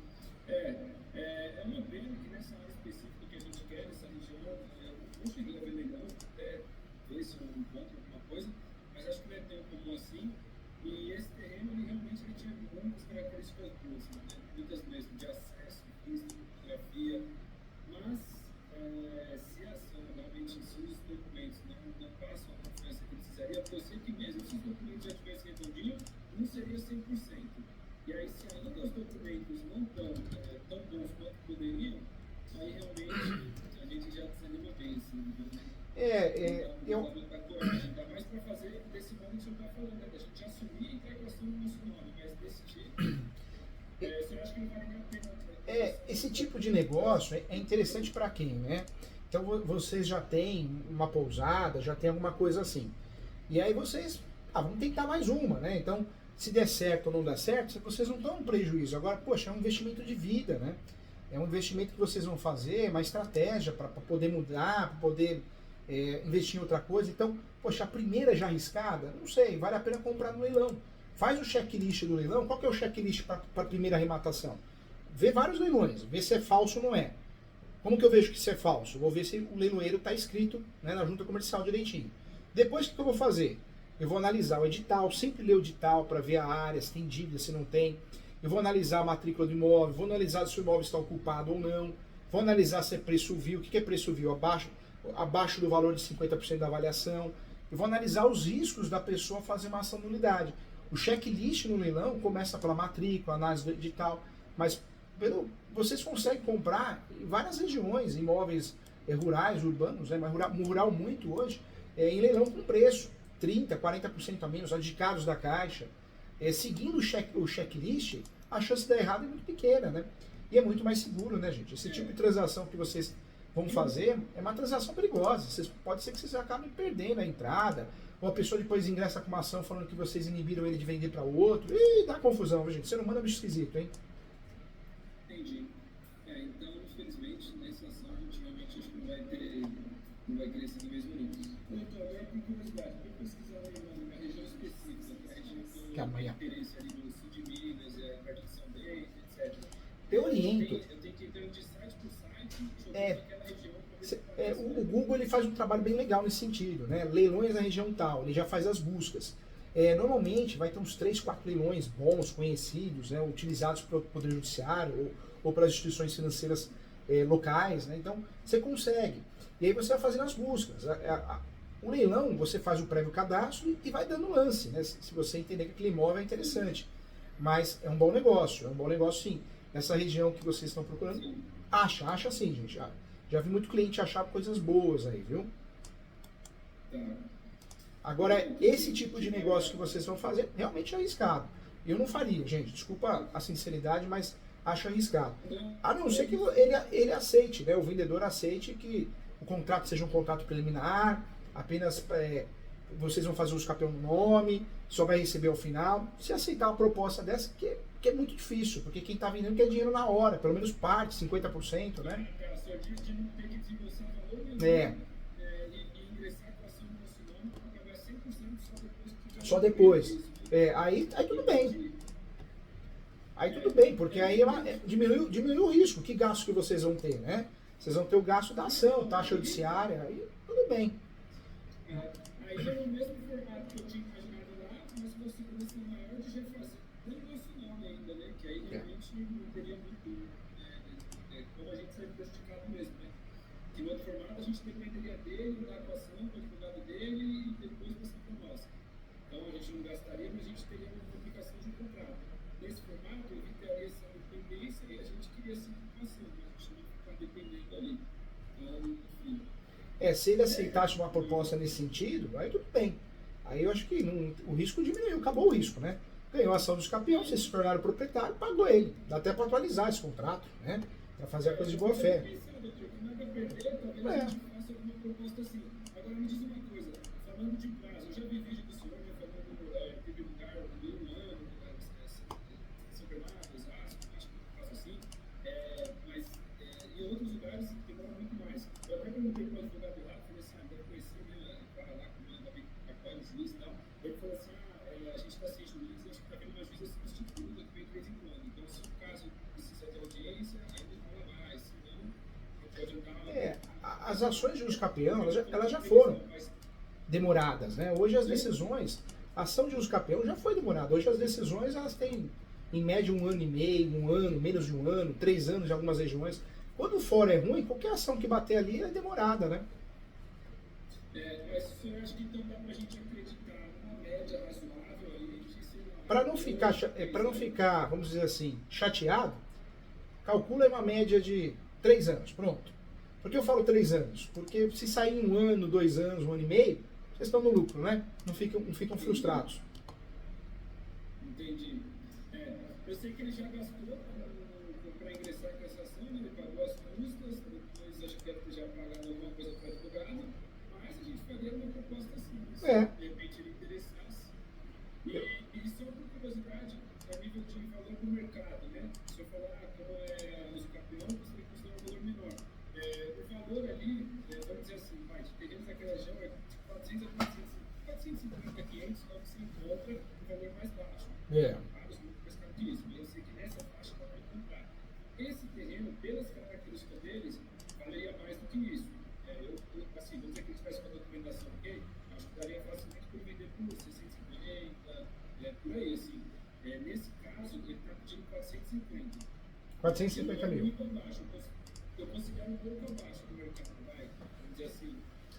É uma pena que nessa área específica que a gente quer, nessa região, eu não cheguei a ver leilão, até ver se eu encontro alguma coisa, mas acho que não é tão comum assim. E esse terreno, ele realmente tinha muitas características boas, né? Muitas mesmo, de acesso, vista, fotografia, mas se a ação realmente, se os documentos não passam a confiança que precisaria, porque eu sei que mesmo se os documentos já tivessem redondinho, não seria 100%. E aí, se ainda os documentos não estão tão bons quanto poderiam, aí realmente a gente já desanima bem, assim. Da coragem, ainda mais para fazer desse modo que o senhor está falando, né? Da gente assumir e entrar com ação no nosso nome, mas desse jeito, você acha que não vale nem a pena? Esse tipo de negócio é interessante para quem, né? Então vocês já têm uma pousada, já tem alguma coisa assim. E aí vocês, vamos tentar mais uma, né? Então, se der certo ou não der certo, vocês não estão em prejuízo. Agora, poxa, é um investimento de vida, né? É um investimento que vocês vão fazer, uma estratégia para poder mudar, para poder investir em outra coisa. Então, poxa, a primeira já arriscada, não sei, vale a pena comprar no leilão. Faz o checklist do leilão. Qual que é o checklist para a primeira arrematação? Vê vários leilões, vê se é falso ou não é. Como que eu vejo que isso é falso? Eu vou ver se o leiloeiro está inscrito, né, na junta comercial direitinho. Depois, o que eu vou fazer? Eu vou analisar o edital, sempre ler o edital para ver a área, se tem dívida, se não tem. Eu vou analisar a matrícula do imóvel, vou analisar se o imóvel está ocupado ou não. Vou analisar se é preço vil. O que é preço vil? Abaixo do valor de 50% da avaliação. Eu vou analisar os riscos da pessoa fazer uma ação de nulidade. O checklist no leilão começa pela matrícula, análise do edital, mas vocês conseguem comprar em várias regiões, imóveis rurais, urbanos, né, mas rural muito hoje, em leilão com preço, 30%, 40% a menos, adjudicados da Caixa. Seguindo o checklist, a chance de dar errado é muito pequena, né? E é muito mais seguro, né, gente? Esse tipo de transação que vocês vão fazer é uma transação perigosa. Pode ser que vocês acabem perdendo a entrada, ou a pessoa depois ingressa com uma ação falando que vocês inibiram ele de vender para outro. E dá confusão, viu, gente? Você não manda bicho esquisito, hein? Entendi. Então, infelizmente, nessa ação a gente realmente acho que não vai crescer no mesmo nível. Doutor, agora por curiosidade, eu pesquisar uma região específica, que é a região que eu tenho interesse ali no sul de Minas, perto de São Bento, etc. Eu oriento. Eu tenho que ir de site por site, jogando aquela região Google ele faz um trabalho bem legal nesse sentido, né? Leilões na região tal, ele já faz as buscas. Normalmente vai ter uns 3, 4 leilões bons, conhecidos, né? Utilizados pelo Poder Judiciário ou pelas instituições financeiras locais, né? Então você consegue. E aí você vai fazendo as buscas. O leilão, você faz o prévio cadastro e vai dando lance, né? Se você entender que aquele imóvel é interessante. Mas é um bom negócio sim. Nessa região que vocês estão procurando, acha sim, gente. Já vi muito cliente achar coisas boas aí, viu? Agora, esse tipo de negócio que vocês vão fazer, realmente é arriscado. Eu não faria, gente. Desculpa a sinceridade, mas acho arriscado. A não ser que ele aceite, né? O vendedor aceite que o contrato seja um contrato preliminar, apenas vocês vão fazer os campeão no nome, só vai receber ao final. Se aceitar uma proposta dessa, que é muito difícil, porque quem está vendendo quer dinheiro na hora, pelo menos parte, 50%, né? Só depois. Aí tudo bem. Aí tudo bem, porque aí diminui o risco. Que gasto que vocês vão ter, né? Vocês vão ter o gasto da ação, taxa judiciária, aí tudo bem. Aí é o mesmo formato que eu tinha imaginado lá, mas com a segurança maior de já fazer no nosso nome ainda, né? Que aí realmente não teria muito como a gente ser prejudicado mesmo, né? Que no outro formato a gente dependeria dele, da atuação, do advogado dele e depois passar para nós. Então a gente não gastaria, mas a gente teria uma publicação de um contrato. Nesse formato, evitaria essa dependência e a gente queria essa informação, mas a gente não ficar dependendo ali. Então, enfim. Se ele aceitasse uma proposta nesse sentido, aí tudo bem. Aí eu acho que o risco diminuiu, acabou o risco, né? Ganhou a ação dos campeões, vocês se tornaram proprietário, pagou ele. Dá até para atualizar esse contrato, né? Para fazer a coisa de boa fé. Talvez a gente faça alguma proposta assim. Agora me diz uma coisa, falando de prazo, eu já vi vídeo do senhor falando teve lugar de um ano, São Bernardo, Osasco, acho que faz assim, mas em outros lugares demora muito mais. Eu até perguntei para o advogado lá, falei assim, deve conhecer o cara lá que manda apoio o juiz e tal. Ele falou assim, a gente está sem juiz, a gente está vendo uma juíza substituta que vem de vez em quando. Então, se o caso precisa de audiência, aí ele fala mais, senão pode andar... As ações de uso campeão, elas já foram demoradas, né? Hoje as decisões, a ação de uso campeão já foi demorada. Hoje as decisões, elas têm, em média, 1 ano e meio, 1 ano, menos de 1 ano, 3 anos em algumas regiões. Quando o fora é ruim, qualquer ação que bater ali é demorada, né? Mas o senhor acha que então dá pra gente acreditar numa média razoável aí de Para não ficar, vamos dizer assim, chateado, calcula uma média de 3 anos, pronto. Por que eu falo 3 anos? Porque se sair 1 ano, 2 anos, 1 ano e meio, vocês estão no lucro, né? Não ficam frustrados. Entendi. Eu sei que ele já gastou para ingressar com essa ação, né? Ele pagou as custas, depois acho que deve ter já pagado alguma coisa para o advogado, mas a gente faria uma proposta assim, se de repente ele interessasse. E só por curiosidade, a nível de valor do mercado, né? Se eu falar como é uso campeão, você tem que considerar um valor menor. O valor ali, vamos dizer assim, de terrenos daquela região é de 400 a 450, 500, só que se encontra um valor mais baixo. Vários lucros isso, mas eu sei que nessa faixa dá para comprar. Esse terreno, pelas características deles, valeria mais do que isso. Assim, vamos dizer que eles tivessem com a documentação ok, acho que daria facilmente por vender por 650, por aí, assim. Nesse caso, ele está pedindo 450. 450 mil. Muito abaixo, eu considero um pouco abaixo do mercado, vai. Vamos dizer assim,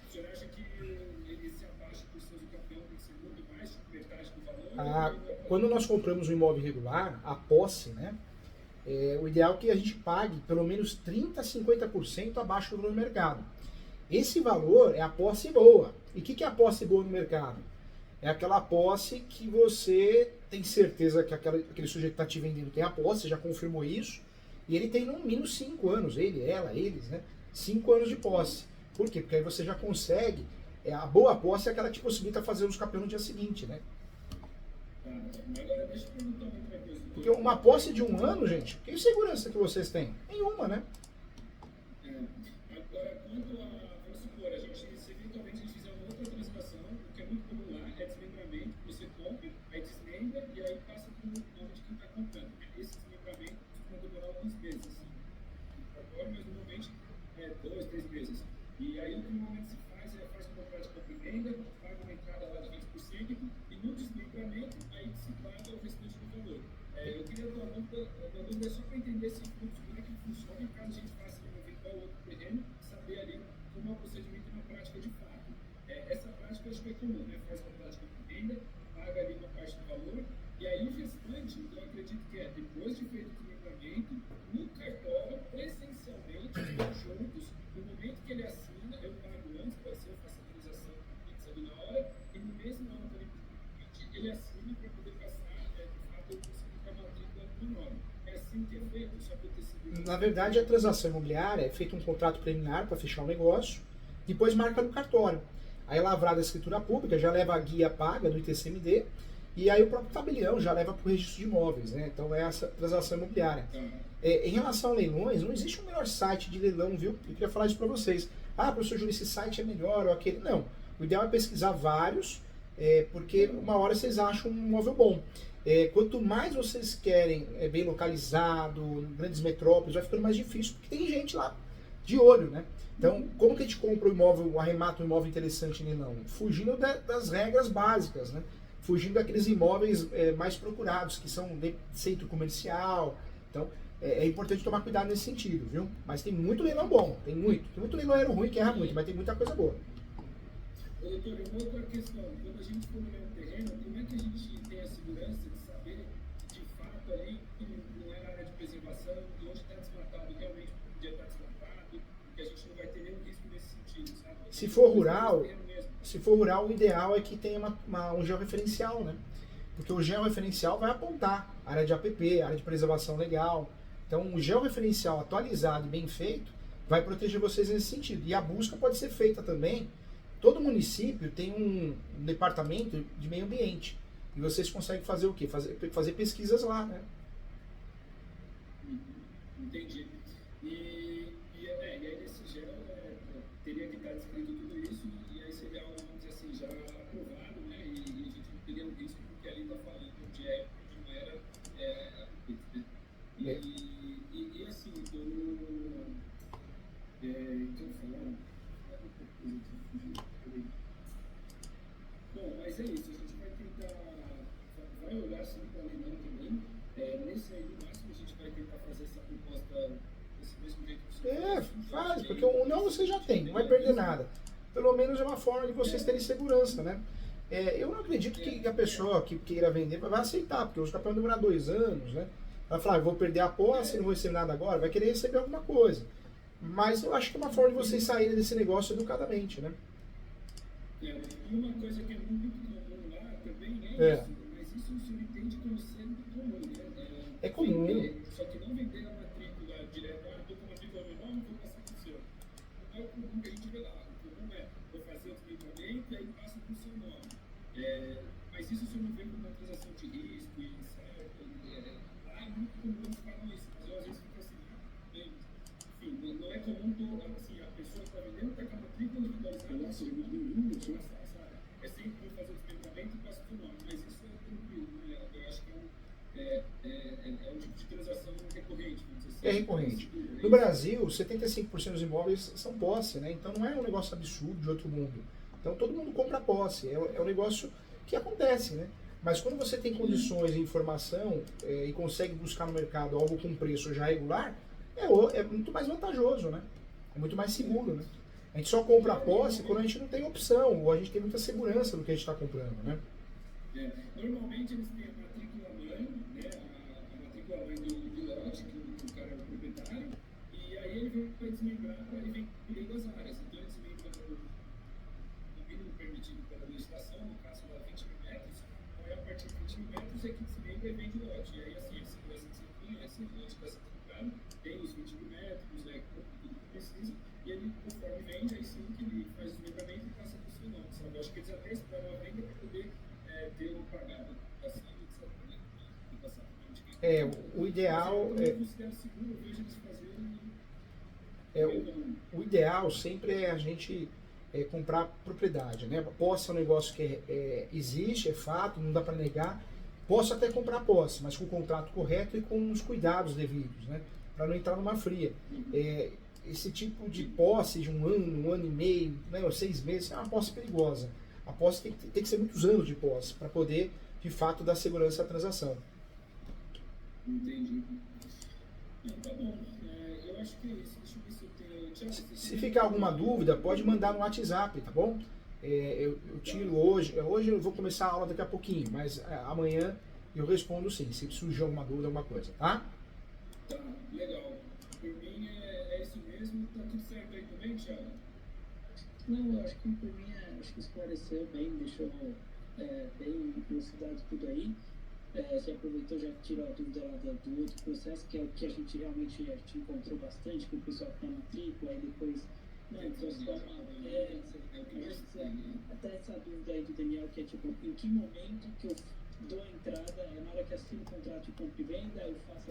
o senhor acha que ele se abaixa por ser o campeão tem que ser muito mais, tipo metade do valor? Quando nós compramos um imóvel irregular, a posse, né? O ideal é que a gente pague pelo menos 30% a 50% abaixo do valor do mercado. Esse valor é a posse boa. E o que é a posse boa no mercado? É aquela posse que você tem certeza que aquele sujeito que está te vendendo tem a posse, já confirmou isso, e ele tem no mínimo 5 anos, eles, né? 5 anos de posse. Por quê? Porque aí você já consegue, a boa posse é aquela que te possibilita fazer os campeões no dia seguinte, né? Agora deixa eu perguntar outra coisa. Porque uma posse de 1 ano, gente, que segurança que vocês têm? Nenhuma, né? Agora, quanto a, vamos supor, se eventualmente a gente fizer uma outra transação, o que é muito comum lá é desmembramento, você compra, aí desmembra e aí passa para o nome de quem está comprando. Esse desmembramento costuma demorar alguns meses, assim. Agora, mas normalmente 2, 3 meses. E aí o que dúvida é só para entender esse fluxo, como é que funciona, caso a gente faça um eventual outro terreno, saber ali como é o procedimento na prática de fato. Essa prática eu acho que é comum, né? Faz uma prática de venda, paga ali uma parte do valor, e aí o restante, eu acredito que depois de feito o desmembramento, no cartório, presencialmente, estão juntos, no momento que ele assina, eu pago antes, pode ser, eu faço a autorização ali na hora, e no mesmo ano que ele assina para poder passar, de fato, eu consigo ter a matrícula no nome. É assim que é feito, só para ter segurança. Na verdade, a transação imobiliária é feito um contrato preliminar para fechar o negócio, depois marca no cartório. Aí é lavrada a escritura pública, já leva a guia paga do ITCMD, e aí o próprio tabelião já leva para o registro de imóveis, né? Então é essa transação imobiliária. Em relação a leilões, não existe um melhor site de leilão, viu? Eu queria falar isso para vocês. Ah, professor Júlio, esse site é melhor ou aquele. Não. O ideal é pesquisar vários, porque uma hora vocês acham um imóvel bom. Quanto mais vocês querem bem localizado, grandes metrópoles, vai ficando mais difícil, porque tem gente lá de olho, né? Então, como que a gente compra um imóvel, arremata um imóvel interessante em leilão? Fugindo das regras básicas, né? Fugindo daqueles imóveis mais procurados, que são de centro comercial. Então, é importante tomar cuidado nesse sentido, viu? Mas tem muito leilão bom, tem muito leiloeiro ruim que erra muito, mas tem muita coisa boa. Doutor, uma outra questão, quando a gente for olhar um terreno, como é que a gente tem a segurança de saber que de fato ali não é área de preservação, e onde está desmatado realmente podia estar desmatado, que a gente não vai ter nenhum risco nesse sentido, sabe? Se for rural, o ideal é que tenha um georreferencial, né? Porque o georreferencial vai apontar área de APP, área de preservação legal. Então, o georreferencial atualizado e bem feito vai proteger vocês nesse sentido. E a busca pode ser feita também. Todo município tem um departamento de meio ambiente. E vocês conseguem fazer o quê? Fazer pesquisas lá, né? Entendi. E aí nesse gel teria que estar descrito tudo isso, e aí seria algo, vamos dizer assim, já aprovado, né? E a gente não teria um risco, porque ali está falando onde é, onde não era. E assim, estou falando. Bom, mas é isso, a gente vai tentar, vai olhar assim para o leilão também. Nesse aí, no máximo, a gente vai tentar fazer essa proposta desse mesmo jeito que você faz, porque o não você já tem, não vai perder nada. Pelo menos é uma forma de vocês terem segurança, né? Eu não acredito que a pessoa que queira vender vai aceitar, porque os capões vão demorar 2 anos, né? Vai falar, eu vou perder a posse, não vou receber nada agora, vai querer receber alguma coisa. Mas eu acho que é uma forma de vocês saírem desse negócio educadamente, né? E uma coisa que é muito comum lá também isso, mas isso o senhor entende como sendo comum, né? É comum. Só que não vender a matrícula direto, estou com a matrícula menor, não vou passar para o seu. Não é o comum que a gente vê lá. O comum vou fazer o desmembramento e aí passo para o seu nome. Mas isso o senhor não vê como uma transação de risco e certo? Lá é muito comum eles falam isso, mas eu às vezes fico assim, enfim, não é comum assim, a pessoa que está vendendo está com a matrícula individualizada, é sempre vou fazer o desmembramento e passo para o nome, mas isso é tranquilo, né? Eu acho que é um tipo de transação recorrente, vamos dizer assim. É recorrente. No Brasil, 75% dos imóveis são posse, né? Então não é um negócio absurdo de outro mundo. Então todo mundo compra posse, é um negócio que acontece, né? Mas quando você tem condições e informação e consegue buscar no mercado algo com preço já regular, é muito mais vantajoso, né? É muito mais seguro, né? A gente só compra a posse quando a gente não tem opção, ou a gente tem muita segurança do que a gente está comprando, né? Normalmente eles têm a matrícula mãe, né? A matrícula mãe do lote, que o cara é o proprietário, e aí ele vai desmembrar, ele vem cuidando das áreas. Então ele desmembra no mínimo permitido pela legislação, no caso lá 20 mil metros, aí a partir de 20 mil metros é que desmembra e vende o lote. E aí assim, a segurança que você conhece, o lote está certificado, tem os 20 mil metros, tudo que precisa, e ele, conforme vende, aí sim que ele faz o desmembramento e passa para o seu nome, sabe? Eu acho que eles até esperam a venda para poder ter o pagado assim, etc. E passar para o o ideal eu considero seguro, eu vejo eles fazerem. O ideal sempre é a gente comprar propriedade, né? Posse é um negócio que existe, é fato, não dá para negar. Posso até comprar posse, mas com o contrato correto e com os cuidados devidos, né? Para não entrar numa fria. Esse tipo de posse de 1 ano, 1 ano e meio, né, ou 6 meses, é uma posse perigosa. A posse tem que ser muitos anos de posse para poder, de fato, dar segurança à transação. Entendi. acho que é isso. Deixa eu ver se eu tenho. Tiago, Se ficar alguma dúvida, pode mandar no WhatsApp, tá bom? Eu tiro hoje. Hoje eu vou começar a aula daqui a pouquinho, mas amanhã eu respondo sim, se surgir alguma dúvida, alguma coisa, tá? Tá, legal. Por mim é isso mesmo. Tá tudo certo aí também, Thiago? Não, eu acho que por mim, acho que esclareceu bem, deixou bem elucidado tudo aí. Você aproveitou, já tirou a dúvida lá do outro processo, que é o que a gente realmente encontrou bastante, que o pessoal fica na matrícula, aí depois transforma. Até essa dúvida aí do Daniel, que é tipo, em que momento que eu dou a entrada, na hora que assino o contrato de compra e venda, eu faço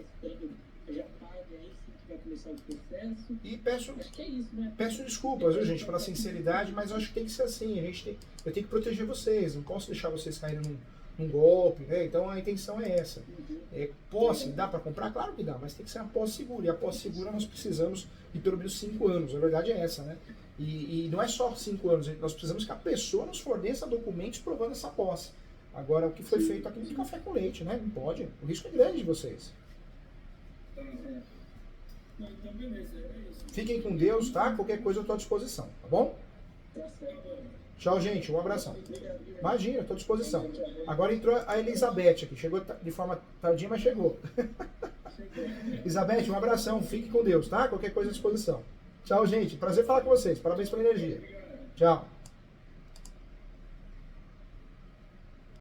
eu já pago, aí sim que vai começar o processo. E Acho que é isso, né? peço desculpas, viu, gente, pela sinceridade, mas eu acho que tem que ser assim. Eu tenho que proteger vocês, não posso deixar vocês caírem num golpe, né? Então a intenção é essa. Posse, dá para comprar? Claro que dá, mas tem que ser uma posse segura. E a posse segura nós precisamos de pelo menos 5 anos. A verdade é essa, né? E não é só 5 anos, nós precisamos que a pessoa nos forneça documentos provando essa posse. Agora, o que foi feito aqui de café com leite, né? Não pode. O risco é grande de vocês. Tá. Não, então beleza, é isso. Fiquem com Deus, tá? Qualquer coisa eu estou à disposição, tá bom? Tá certo. Tchau, gente. Um abração. Obrigado. Imagina, estou à disposição. Agora entrou a Elizabeth aqui. Chegou de forma tardia, mas chegou. Elizabeth, um abração. Fique com Deus, tá? Qualquer coisa à disposição. Tchau, gente. Prazer falar com vocês. Parabéns pela energia. Tchau.